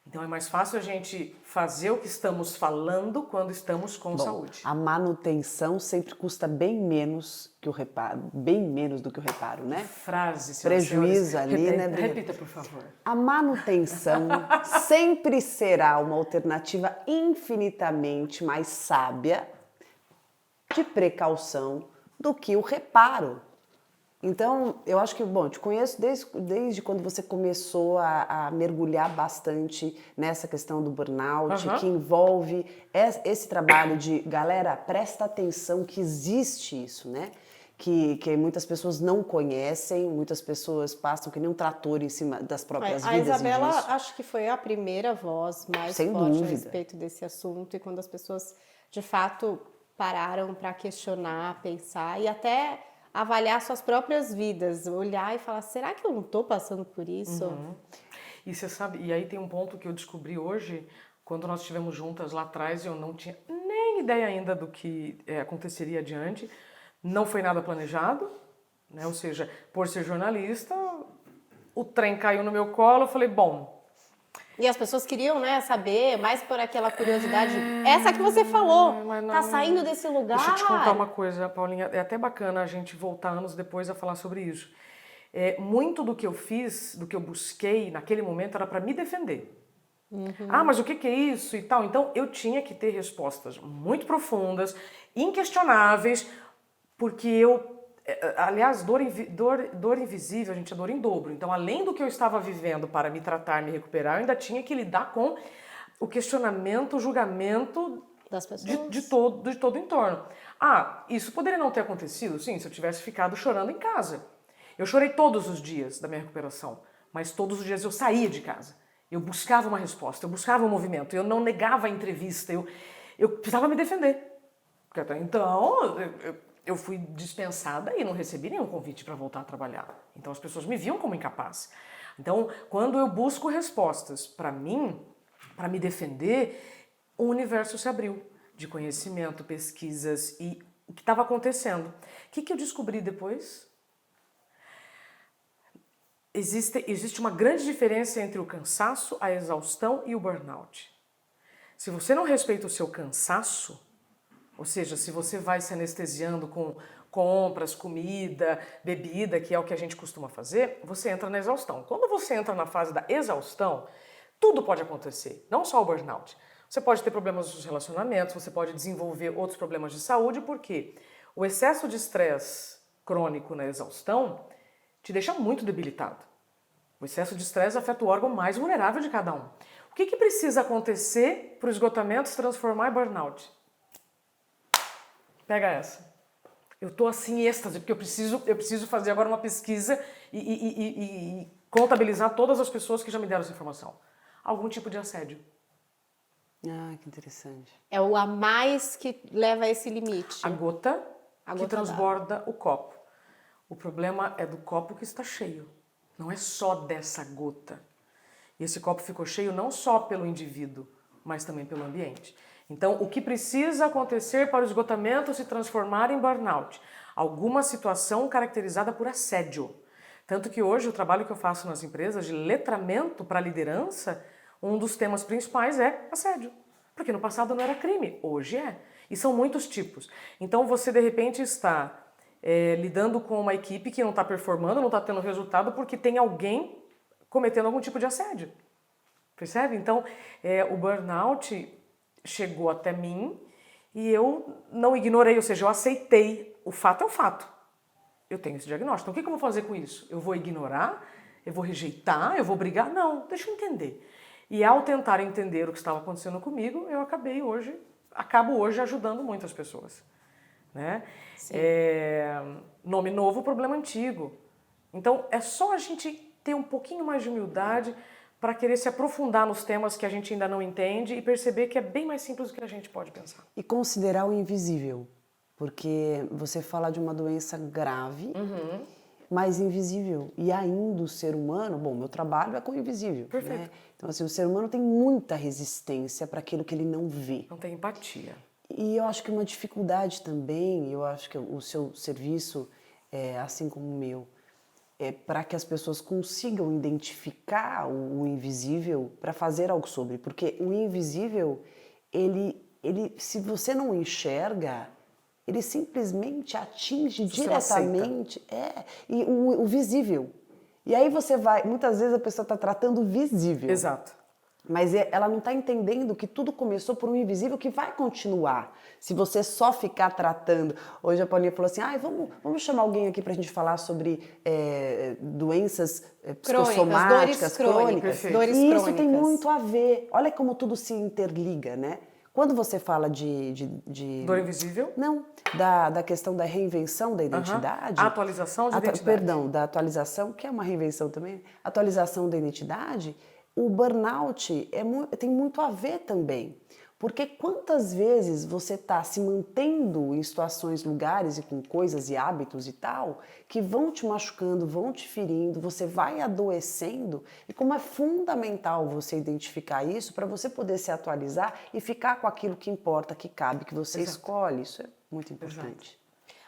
Speaker 2: Então é mais fácil a gente fazer o que estamos falando quando estamos com saúde.
Speaker 3: A manutenção sempre custa bem menos que o reparo, bem menos do que o reparo, né?
Speaker 2: Frase, senhoras
Speaker 3: prejuízo
Speaker 2: senhores.
Speaker 3: ali, né?
Speaker 2: Repita, por favor.
Speaker 3: A manutenção sempre será uma alternativa infinitamente mais sábia, de precaução, do que o reparo. Então, eu acho que, bom, te conheço desde quando você começou a mergulhar bastante nessa questão do burnout, que envolve esse trabalho de, galera, presta atenção que existe isso, né? que muitas pessoas não conhecem, muitas pessoas passam que nem um trator em cima das próprias
Speaker 1: A
Speaker 3: vidas.
Speaker 1: Isabela,
Speaker 3: disso.
Speaker 1: acho que foi a primeira voz mais
Speaker 3: Sem
Speaker 1: forte a
Speaker 3: dúvida.
Speaker 1: respeito desse assunto, e quando as pessoas, de fato, pararam para questionar, pensar e até avaliar suas próprias vidas, olhar e falar, será que eu não estou passando por isso?
Speaker 2: E você sabe, e aí tem um ponto que eu descobri hoje, quando nós estivemos juntas lá atrás, eu não tinha nem ideia ainda do que aconteceria adiante, não foi nada planejado, né? Ou seja, por ser jornalista, o trem caiu no meu colo, eu falei, bom...
Speaker 1: E as pessoas queriam, né, saber, mais por aquela curiosidade, essa que você falou,
Speaker 2: mas não-
Speaker 1: tá saindo desse lugar.
Speaker 2: Deixa eu te contar uma coisa, Paulinha, é até bacana a gente voltar anos depois a falar sobre isso. Muito do que eu fiz, do que eu busquei naquele momento era para me defender. Ah, mas o que é isso e tal? Então eu tinha que ter respostas muito profundas, inquestionáveis, porque aliás, dor invisível, a gente é dor em dobro. Então, além do que eu estava vivendo para me tratar, me recuperar, eu ainda tinha que lidar com o questionamento, o julgamento
Speaker 1: Das pessoas.
Speaker 2: de todo o entorno. Ah, isso poderia não ter acontecido, sim, se eu tivesse ficado chorando em casa. Eu chorei todos os dias da minha recuperação, mas todos os dias eu saía de casa. Eu buscava uma resposta, eu buscava um movimento, eu não negava a entrevista, eu precisava me defender. Porque até então, eu fui dispensada e não recebi nenhum convite para voltar a trabalhar. Então as pessoas me viam como incapaz. Então, quando eu busco respostas para mim, para me defender, o universo se abriu de conhecimento, pesquisas e o que estava acontecendo. O que eu descobri depois? Existe uma grande diferença entre o cansaço, a exaustão e o burnout. Se você não respeita o seu cansaço, ou seja, se você vai se anestesiando com compras, comida, bebida, que é o que a gente costuma fazer, você entra na exaustão. Quando você entra na fase da exaustão, tudo pode acontecer, não só o burnout. Você pode ter problemas nos relacionamentos, você pode desenvolver outros problemas de saúde, porque o excesso de estresse crônico na exaustão te deixa muito debilitado. O excesso de estresse afeta o órgão mais vulnerável de cada um. O que precisa acontecer para o esgotamento se transformar em burnout? Pega essa. Eu tô assim em êxtase, porque eu preciso fazer agora uma pesquisa e contabilizar todas as pessoas que já me deram essa informação. Algum tipo de assédio.
Speaker 3: Ah, que interessante.
Speaker 1: É o a mais que leva a esse limite.
Speaker 2: A gota
Speaker 1: A
Speaker 2: que
Speaker 1: gota
Speaker 2: transborda o copo. O problema é do copo que está cheio. Não é só dessa gota. E esse copo ficou cheio não só pelo indivíduo, mas também pelo ambiente. Então, o que precisa acontecer para o esgotamento se transformar em burnout? Alguma situação caracterizada por assédio. Tanto que hoje o trabalho que eu faço nas empresas de letramento para a liderança, um dos temas principais é assédio. Porque no passado não era crime, hoje é. E são muitos tipos. Então você de repente está lidando com uma equipe que não está performando, não está tendo resultado porque tem alguém cometendo algum tipo de assédio. Percebe? Então o burnout chegou até mim e eu não ignorei, ou seja, eu aceitei. O fato é o fato. Eu tenho esse diagnóstico. Então o que eu vou fazer com isso? Eu vou ignorar? Eu vou rejeitar? Eu vou brigar? Não, deixa eu entender. E ao tentar entender o que estava acontecendo comigo, eu acabo hoje ajudando muitas pessoas. Né? Nome novo, problema antigo. Então é só a gente ter um pouquinho mais de humildade para querer se aprofundar nos temas que a gente ainda não entende e perceber que é bem mais simples do que a gente pode pensar.
Speaker 3: E considerar o invisível, porque você fala de uma doença grave, mas invisível. E ainda o ser humano, bom, meu trabalho é com o invisível.
Speaker 2: Perfeito.
Speaker 3: Né? Então, assim, o ser humano tem muita resistência para aquilo que ele não vê.
Speaker 2: Não tem empatia.
Speaker 3: E eu acho que uma dificuldade também, eu acho que o seu serviço, assim como o meu, é para que as pessoas consigam identificar o invisível para fazer algo sobre. Porque o invisível, se você não enxerga, ele simplesmente atinge
Speaker 2: Você
Speaker 3: diretamente e o visível. E aí você vai, muitas vezes a pessoa está tratando o visível.
Speaker 2: Exato.
Speaker 3: Mas ela não está entendendo que tudo começou por um invisível que vai continuar. Se você só ficar tratando... Hoje a Paulinha falou assim, vamos chamar alguém aqui para a gente falar sobre doenças psicossomáticas, crônicas.
Speaker 1: Dores
Speaker 3: E isso
Speaker 1: crônicas.
Speaker 3: tem muito a ver. Olha como tudo se interliga, né? Quando você fala
Speaker 2: Dor invisível?
Speaker 3: Não, da questão da reinvenção da identidade.
Speaker 2: A atualização de identidade.
Speaker 3: Perdão, da atualização, que é uma reinvenção também. Atualização da identidade, o burnout tem muito a ver também. Porque quantas vezes você está se mantendo em situações, lugares e com coisas e hábitos e tal, que vão te machucando, vão te ferindo, você vai adoecendo, e como é fundamental você identificar isso para você poder se atualizar e ficar com aquilo que importa, que cabe, que você escolhe. Isso é muito importante.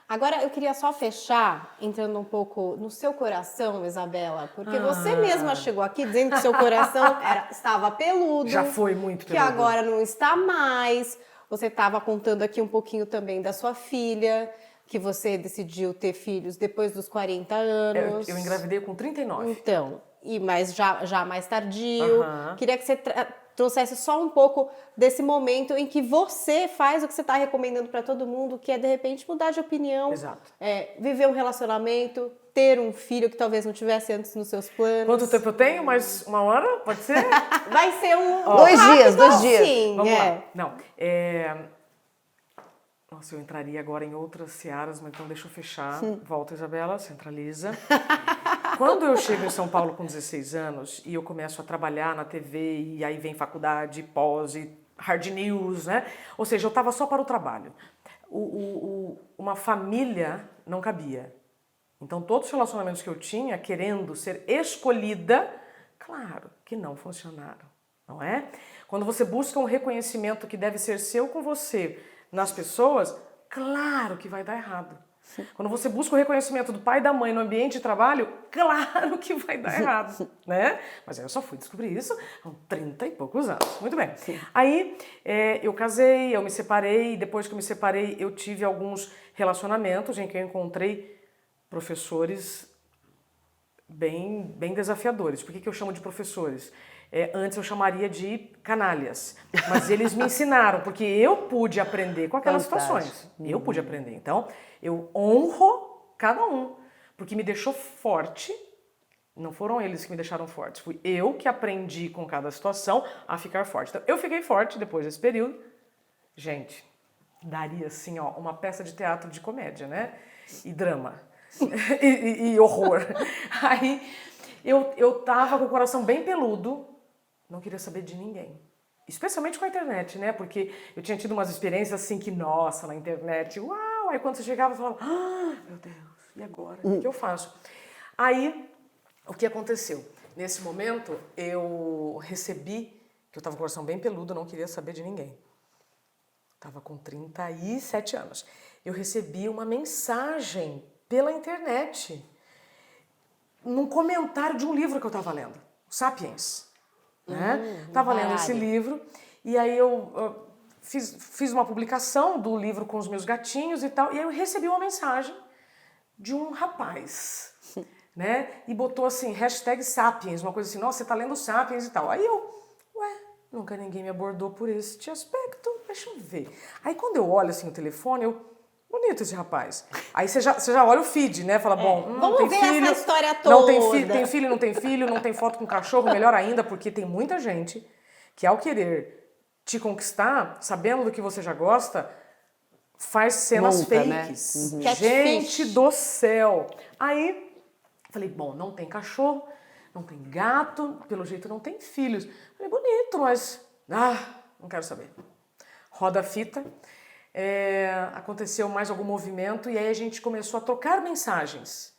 Speaker 1: Agora, eu queria só fechar, entrando um pouco no seu coração, Isabela, porque você mesma chegou aqui dizendo que seu coração estava peludo.
Speaker 2: Já foi muito
Speaker 1: peludo. Que agora não está mais. Você estava contando aqui um pouquinho também da sua filha, que você decidiu ter filhos depois dos 40 anos.
Speaker 2: Eu engravidei com 39.
Speaker 1: Então, mas já mais tardio. Queria que você trouxesse só um pouco desse momento em que você faz o que você está recomendando para todo mundo, que é, de repente, mudar de opinião.
Speaker 2: Exato.
Speaker 1: Viver um relacionamento, ter um filho que talvez não tivesse antes nos seus planos.
Speaker 2: Quanto tempo eu tenho? Mais uma hora? Pode ser?
Speaker 1: Vai ser um...
Speaker 3: 2 dias.
Speaker 1: Sim,
Speaker 2: Vamos lá. Não, Nossa, eu entraria agora em outras searas, mas então deixa eu fechar. Volta, Isabela, centraliza. Quando eu chego em São Paulo com 16 anos e eu começo a trabalhar na TV e aí vem faculdade, pós e hard news, né? Ou seja, eu estava só para o trabalho. Uma família não cabia. Então, todos os relacionamentos que eu tinha, querendo ser escolhida, claro que não funcionaram, não é? Quando você busca um reconhecimento que deve ser seu com você nas pessoas, claro que vai dar errado. Quando você busca o reconhecimento do pai e da mãe no ambiente de trabalho, claro que vai dar errado, né? Mas aí eu só fui descobrir isso com 30 e poucos anos. Muito bem. Aí eu casei, eu me separei, e depois que eu me separei, eu tive alguns relacionamentos em que eu encontrei professores bem desafiadores. Por que eu chamo de professores? Antes eu chamaria de canalhas, mas eles me ensinaram, porque eu pude aprender com aquelas situações. Eu pude aprender. Então, eu honro cada um, porque me deixou forte. Não foram eles que me deixaram forte, fui eu que aprendi com cada situação a ficar forte. Então, eu fiquei forte depois desse período. Gente, daria assim, ó, uma peça de teatro de comédia, né? E drama. e horror. Aí, eu tava com o coração bem peludo, não queria saber de ninguém. Especialmente com a internet, né? Porque eu tinha tido umas experiências assim que, nossa, na internet, uau! Aí quando você chegava, você falava, meu Deus, e agora? O que eu faço? Aí, o que aconteceu? Nesse momento, eu recebi, que eu tava com o coração bem peludo, não queria saber de ninguém. Tava com 37 anos. Eu recebi uma mensagem pela internet, num comentário de um livro que eu tava lendo, Sapiens. Né? Tava lendo esse livro e aí eu fiz uma publicação do livro com os meus gatinhos e tal, e aí eu recebi uma mensagem de um rapaz, né? E botou assim, #Sapiens, uma coisa assim, nossa, você tá lendo Sapiens e tal. Aí nunca ninguém me abordou por este aspecto, deixa eu ver. Aí quando eu olho assim o telefone, bonito esse rapaz. Aí você já olha o feed, né? Fala, bom,
Speaker 1: vamos
Speaker 2: tem
Speaker 1: ver
Speaker 2: filho,
Speaker 1: essa história toda.
Speaker 2: não tem filho, não tem filho, não tem foto com cachorro, melhor ainda, porque tem muita gente que ao querer te conquistar, sabendo do que você já gosta, faz cenas fakes.
Speaker 3: Né?
Speaker 2: Gente do céu. Aí, falei, bom, não tem cachorro, não tem gato, pelo jeito não tem filhos. Falei, bonito, mas não quero saber. Roda a fita. Aconteceu mais algum movimento e aí a gente começou a trocar mensagens.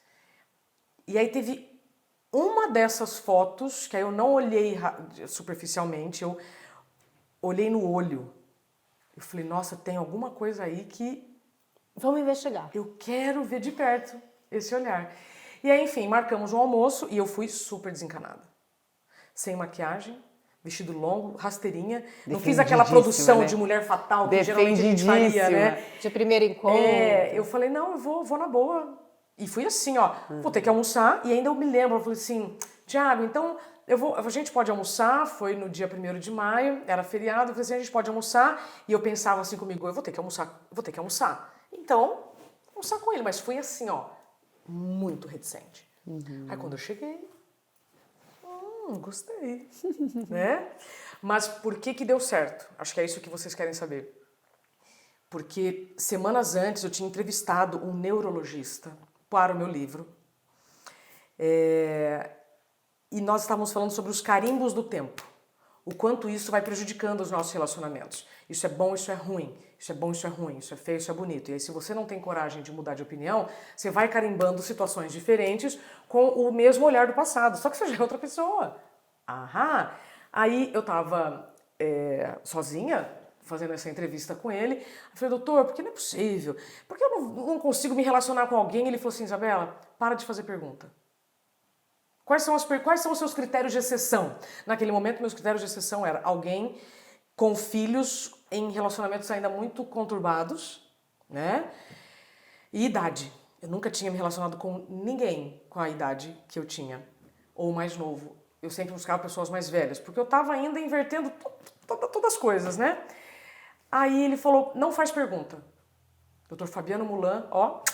Speaker 2: E aí teve uma dessas fotos, que aí eu não olhei superficialmente, eu olhei no olho. Eu falei, nossa, tem alguma coisa aí que...
Speaker 1: Vamos investigar.
Speaker 2: Eu quero ver de perto esse olhar. E aí, enfim, marcamos um almoço e eu fui super desencanada. Sem maquiagem, vestido longo, rasteirinha. Não fiz aquela produção, né, de mulher fatal que geralmente a gente faria, né?
Speaker 1: De primeiro encontro.
Speaker 2: Eu falei, não, eu vou na boa. E fui assim, ó, vou ter que almoçar. E ainda eu me lembro, eu falei assim, Thiago, então a gente pode almoçar. Foi no dia 1º de maio, era feriado. Eu falei assim, a gente pode almoçar. E eu pensava assim comigo, eu vou ter que almoçar. Então, almoçar com ele. Mas fui assim, ó, muito reticente. Aí quando eu cheguei, Gostei, né? Mas por que que deu certo? Acho que é isso que vocês querem saber. Porque semanas antes eu tinha entrevistado um neurologista para o meu livro. E nós estávamos falando sobre os carimbos do tempo. O quanto isso vai prejudicando os nossos relacionamentos. Isso é bom, isso é ruim. Isso é bom, isso é ruim. Isso é feio, isso é bonito. E aí, se você não tem coragem de mudar de opinião, você vai carimbando situações diferentes com o mesmo olhar do passado. Só que você já é outra pessoa. Aham. Aí eu estava sozinha, fazendo essa entrevista com ele. Eu falei, doutor, por que não é possível? Por que eu não consigo me relacionar com alguém? Ele falou assim, Isabela, para de fazer pergunta. Quais são os seus critérios de exceção? Naquele momento, meus critérios de exceção eram alguém com filhos em relacionamentos ainda muito conturbados, né? E idade. Eu nunca tinha me relacionado com ninguém com a idade que eu tinha, ou mais novo. Eu sempre buscava pessoas mais velhas, porque eu estava ainda invertendo todas as coisas, né? Aí ele falou, não faz pergunta. Dr. Fabiano Mulan, ó...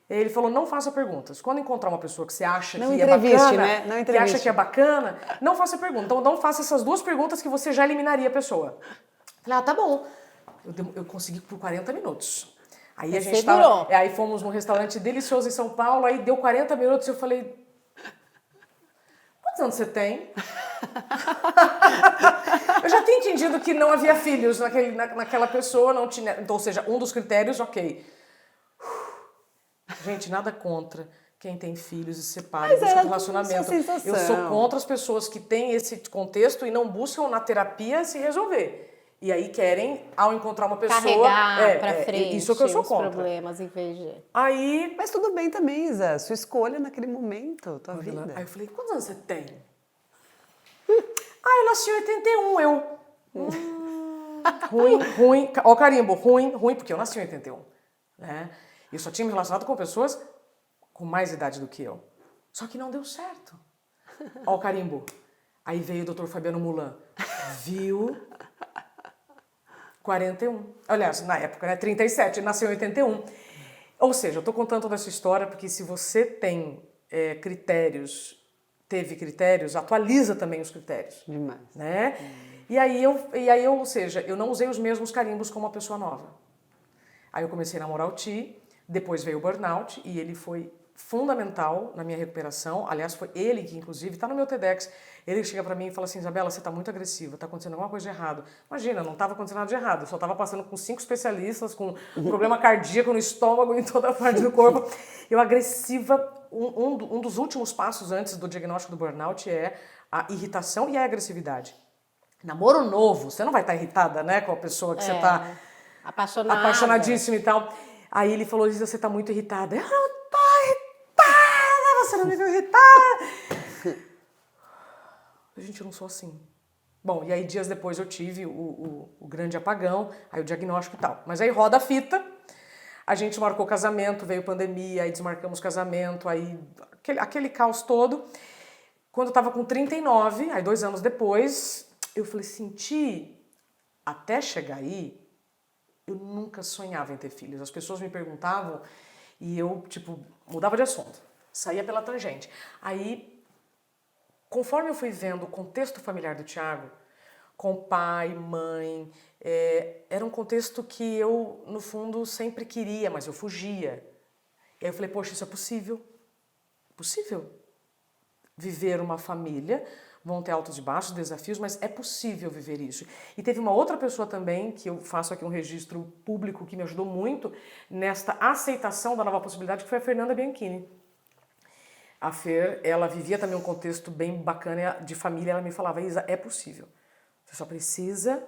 Speaker 2: Ele falou, não faça perguntas. Quando encontrar uma pessoa que você acha
Speaker 3: Não
Speaker 2: que é bacana,
Speaker 3: né? Não
Speaker 2: que acha que é bacana, não faça pergunta. Então não faça essas duas perguntas que você já eliminaria a pessoa. Falei, tá bom. Eu consegui por 40 minutos. Aí a gente tava, aí fomos num restaurante delicioso em São Paulo, aí deu 40 minutos e eu falei, quantos anos você tem? Eu já tinha entendido que não havia filhos naquela pessoa, não tinha, então, ou seja, um dos critérios, ok. Gente, nada contra quem tem filhos e se separa e busca relacionamento. Eu sou contra as pessoas que têm esse contexto e não buscam na terapia se resolver. E aí querem, ao encontrar uma pessoa...
Speaker 1: Carregar pra frente
Speaker 2: isso é que eu sou contra.
Speaker 1: Problemas em vez de...
Speaker 3: Aí... Mas tudo bem também, Isa. Sua escolha naquele momento, tua vida.
Speaker 2: Aí eu falei, quantos anos você tem? Eu nasci em 81, eu... ruim. Ó, carimbo, ruim, porque eu nasci em 81. Né? Eu só tinha me relacionado com pessoas com mais idade do que eu. Só que não deu certo. Ó o carimbo. Aí veio o Dr. Fabiano Mulan. Viu? 41. Aliás, na época, né? 37. Ele nasceu em 81. Ou seja, eu tô contando toda essa história porque se você tem teve critérios, atualiza também os critérios.
Speaker 3: Demais.
Speaker 2: Né? E aí, ou seja, eu não usei os mesmos carimbos como uma pessoa nova. Aí eu comecei a namorar o Ti. Depois veio o burnout e ele foi fundamental na minha recuperação. Aliás, foi ele que, inclusive, está no meu TEDx. Ele chega para mim e fala assim, Isabela, você está muito agressiva, está acontecendo alguma coisa de errado. Imagina, não estava acontecendo nada de errado. Eu só estava passando com 5 especialistas, com problema cardíaco no estômago, em toda a parte do corpo. Eu agressiva, um dos últimos passos antes do diagnóstico do burnout é a irritação e a agressividade. Namoro novo, você não vai estar irritada, né, com a pessoa que você está apaixonadíssima e tal. Aí ele falou, Lisa, você tá muito irritada. Eu não tô irritada, você não me viu irritada. Gente, eu não sou assim. Bom, e aí dias depois eu tive o grande apagão, aí o diagnóstico e tal. Mas aí roda a fita, a gente marcou casamento, veio pandemia, aí desmarcamos casamento, aí aquele caos todo. Quando eu tava com 39, aí 2 anos depois, eu falei, senti, até chegar aí, eu nunca sonhava em ter filhos. As pessoas me perguntavam e eu, mudava de assunto. Saía pela tangente. Aí, conforme eu fui vendo o contexto familiar do Thiago, com pai, mãe, era um contexto que eu, no fundo, sempre queria, mas eu fugia. E aí eu falei, poxa, isso é possível. Possível. Viver uma família... Vão ter altos e baixos, desafios, mas é possível viver isso. E teve uma outra pessoa também, que eu faço aqui um registro público, que me ajudou muito nesta aceitação da nova possibilidade, que foi a Fernanda Bianchini. A Fer, ela vivia também um contexto bem bacana de família, ela me falava, Isa, é possível. Você só precisa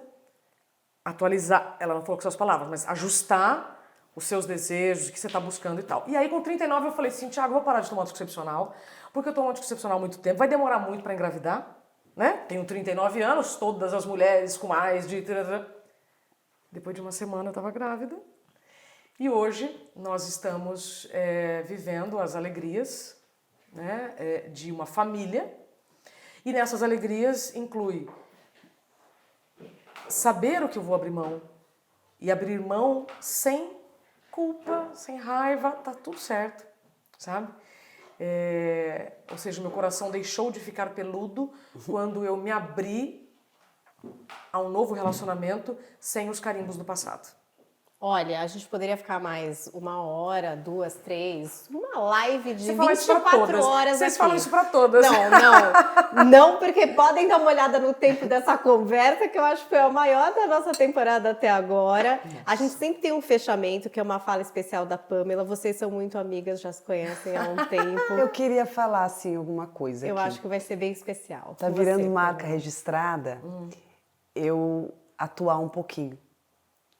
Speaker 2: atualizar, ela não falou com suas palavras, mas ajustar os seus desejos, o que você está buscando e tal. E aí com 39 eu falei assim, Thiago, vou parar de tomar anticoncepcional, porque eu tomo anticoncepcional há muito tempo, vai demorar muito para engravidar, né? Tenho 39 anos, todas as mulheres com mais de... Depois de uma semana eu estava grávida. E hoje nós estamos vivendo as alegrias, né, de uma família. E nessas alegrias inclui saber o que eu vou abrir mão. E abrir mão sem culpa, sem raiva, tá tudo certo, sabe? Ou seja, meu coração deixou de ficar peludo quando eu me abri a um novo relacionamento sem os carimbos do passado.
Speaker 1: Olha, a gente poderia ficar mais 1 hora, 2, 3, uma live de
Speaker 2: Você fala isso pra
Speaker 1: 24
Speaker 2: todas.
Speaker 1: horas
Speaker 2: Vocês
Speaker 1: aqui.
Speaker 2: falam isso pra todas.
Speaker 1: Não, porque podem dar uma olhada no tempo dessa conversa, que eu acho que foi a maior da nossa temporada até agora. A gente sempre tem um fechamento, que é uma fala especial da Pamela. Vocês são muito amigas, já se conhecem há um tempo.
Speaker 3: Eu queria falar, assim, alguma coisa
Speaker 1: Eu
Speaker 3: aqui.
Speaker 1: acho que vai ser bem especial.
Speaker 3: Tá
Speaker 1: com
Speaker 3: virando
Speaker 1: você,
Speaker 3: marca
Speaker 1: Pamela.
Speaker 3: registrada eu atuar um pouquinho.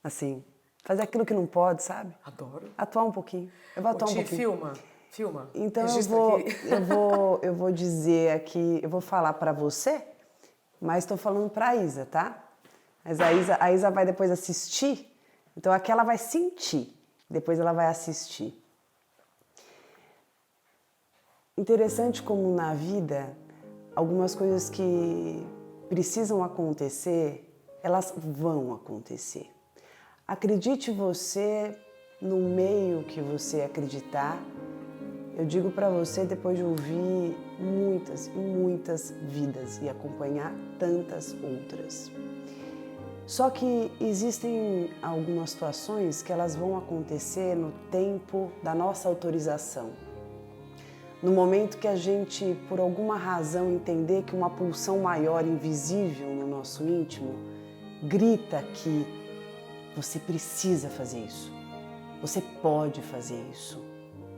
Speaker 3: Assim, fazer aquilo que não pode, sabe?
Speaker 2: Adoro.
Speaker 3: Atuar um pouquinho. Eu vou atuar um pouquinho.
Speaker 2: Filma.
Speaker 3: Então
Speaker 2: Registra aqui.
Speaker 3: eu vou dizer aqui, eu vou falar pra você, mas estou falando pra Isa, tá? Mas a Isa vai depois assistir, então aqui ela vai sentir, depois ela vai assistir. Interessante como na vida, algumas coisas que precisam acontecer, elas vão acontecer. Acredite você no meio que você acreditar. Eu digo para você, depois de ouvir muitas e muitas vidas e acompanhar tantas outras. Só que existem algumas situações que elas vão acontecer no tempo da nossa autorização. No momento que a gente, por alguma razão, entender que uma pulsão maior, invisível no nosso íntimo, grita que você precisa fazer isso. Você pode fazer isso.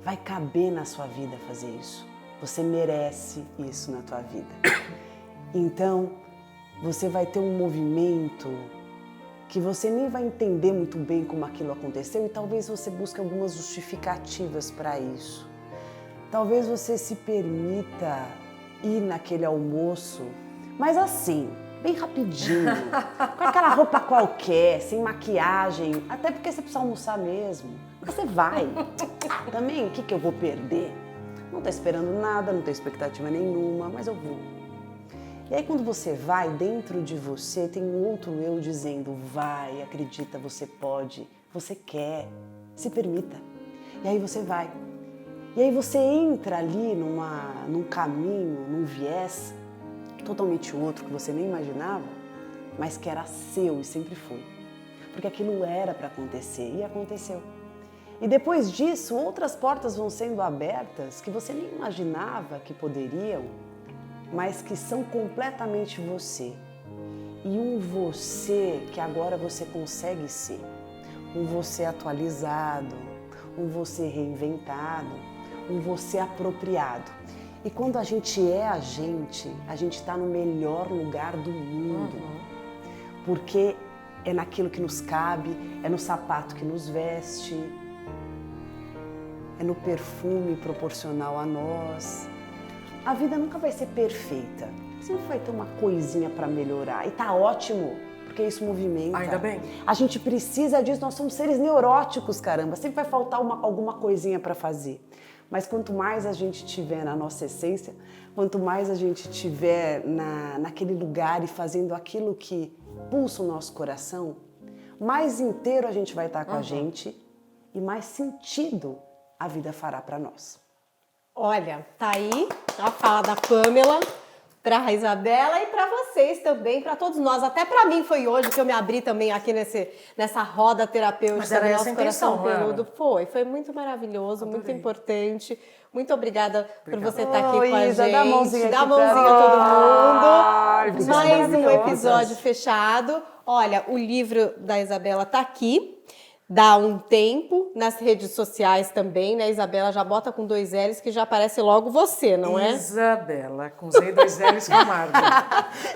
Speaker 3: Vai caber na sua vida fazer isso. Você merece isso na tua vida. Então, você vai ter um movimento que você nem vai entender muito bem como aquilo aconteceu e talvez você busque algumas justificativas para isso. Talvez você se permita ir naquele almoço, mas assim, bem rapidinho, com aquela roupa qualquer, sem maquiagem, até porque você precisa almoçar mesmo. Você vai. Também, o que eu vou perder? Não tô esperando nada, não tenho expectativa nenhuma, mas eu vou. E aí quando você vai, dentro de você tem um outro eu dizendo, vai, acredita, você pode, você quer, se permita. E aí você vai. E aí você entra ali num caminho, num viés totalmente outro que você nem imaginava, mas que era seu e sempre foi. Porque aquilo era para acontecer e aconteceu. E depois disso, outras portas vão sendo abertas que você nem imaginava que poderiam, mas que são completamente você. E um você que agora você consegue ser. Um você atualizado, um você reinventado, um você apropriado. E quando a gente é a gente está no melhor lugar do mundo. Porque é naquilo que nos cabe, é no sapato que nos veste, é no perfume proporcional a nós. A vida nunca vai ser perfeita. Sempre vai ter uma coisinha para melhorar. E tá ótimo, porque isso movimenta.
Speaker 2: Ainda bem.
Speaker 3: A gente precisa disso, nós somos seres neuróticos, caramba. Sempre vai faltar alguma coisinha para fazer. Mas quanto mais a gente tiver na nossa essência, quanto mais a gente tiver naquele lugar e fazendo aquilo que pulsa o nosso coração, mais inteiro a gente vai estar com a gente e mais sentido a vida fará para nós.
Speaker 1: Olha, tá aí a fala da Pamela para a Isabela e para vocês também, para todos nós. Até para mim foi hoje que eu me abri também aqui nessa roda terapêutica.
Speaker 2: Mas era
Speaker 1: do
Speaker 2: essa
Speaker 1: nosso
Speaker 2: a intenção,
Speaker 1: coração
Speaker 2: não era?
Speaker 1: peludo. Foi muito maravilhoso, muito
Speaker 2: Adorei.
Speaker 1: importante. Muito obrigada por você estar aqui
Speaker 3: Oi,
Speaker 1: com a
Speaker 3: Isa,
Speaker 1: gente.
Speaker 3: dá a mãozinha
Speaker 1: Dá a
Speaker 3: aqui
Speaker 1: mãozinha
Speaker 3: pra-
Speaker 1: a todo
Speaker 3: Ai,
Speaker 1: mundo.
Speaker 3: vocês
Speaker 1: Mais
Speaker 3: são
Speaker 1: um
Speaker 3: maravilhosas.
Speaker 1: episódio fechado. Olha, o livro da Isabela tá aqui. Dá um tempo nas redes sociais também, né? Isabela já bota com 2 L's que já aparece logo você, não é?
Speaker 2: Isabela, com Z e 2 L's Camargo.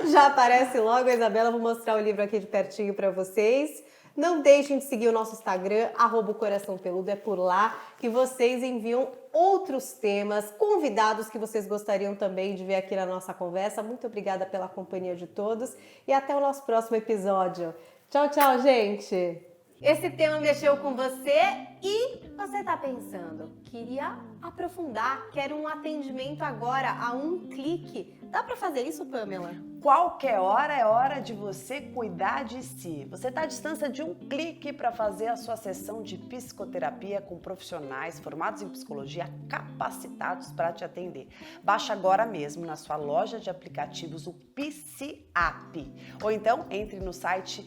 Speaker 1: Já aparece logo a Isabela, vou mostrar o livro aqui de pertinho para vocês. Não deixem de seguir o nosso Instagram, @coraçãopeludo, é por lá que vocês enviam outros temas, convidados que vocês gostariam também de ver aqui na nossa conversa. Muito obrigada pela companhia de todos e até o nosso próximo episódio. Tchau, tchau, gente! esse tema mexeu com você e você tá pensando, queria aprofundar, quero um atendimento agora a um clique. Dá para fazer isso, Pamela?
Speaker 3: Qualquer hora é hora de você cuidar de si. Você está à distância de um clique para fazer a sua sessão de psicoterapia com profissionais formados em psicologia capacitados para te atender. Baixe agora mesmo na sua loja de aplicativos o PsiApp. Ou então entre no site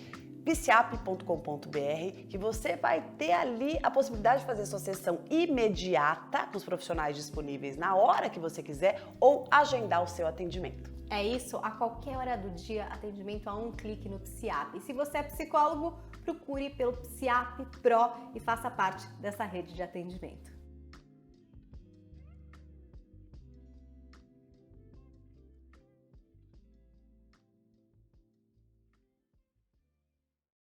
Speaker 3: psiapp.com.br que você vai ter ali a possibilidade de fazer sua sessão imediata com os profissionais disponíveis na hora que você quiser ou agendar o seu atendimento.
Speaker 1: É isso, a qualquer hora do dia, atendimento a um clique no PsiApp. E se você é psicólogo, procure pelo PsiApp Pro e faça parte dessa rede de atendimento.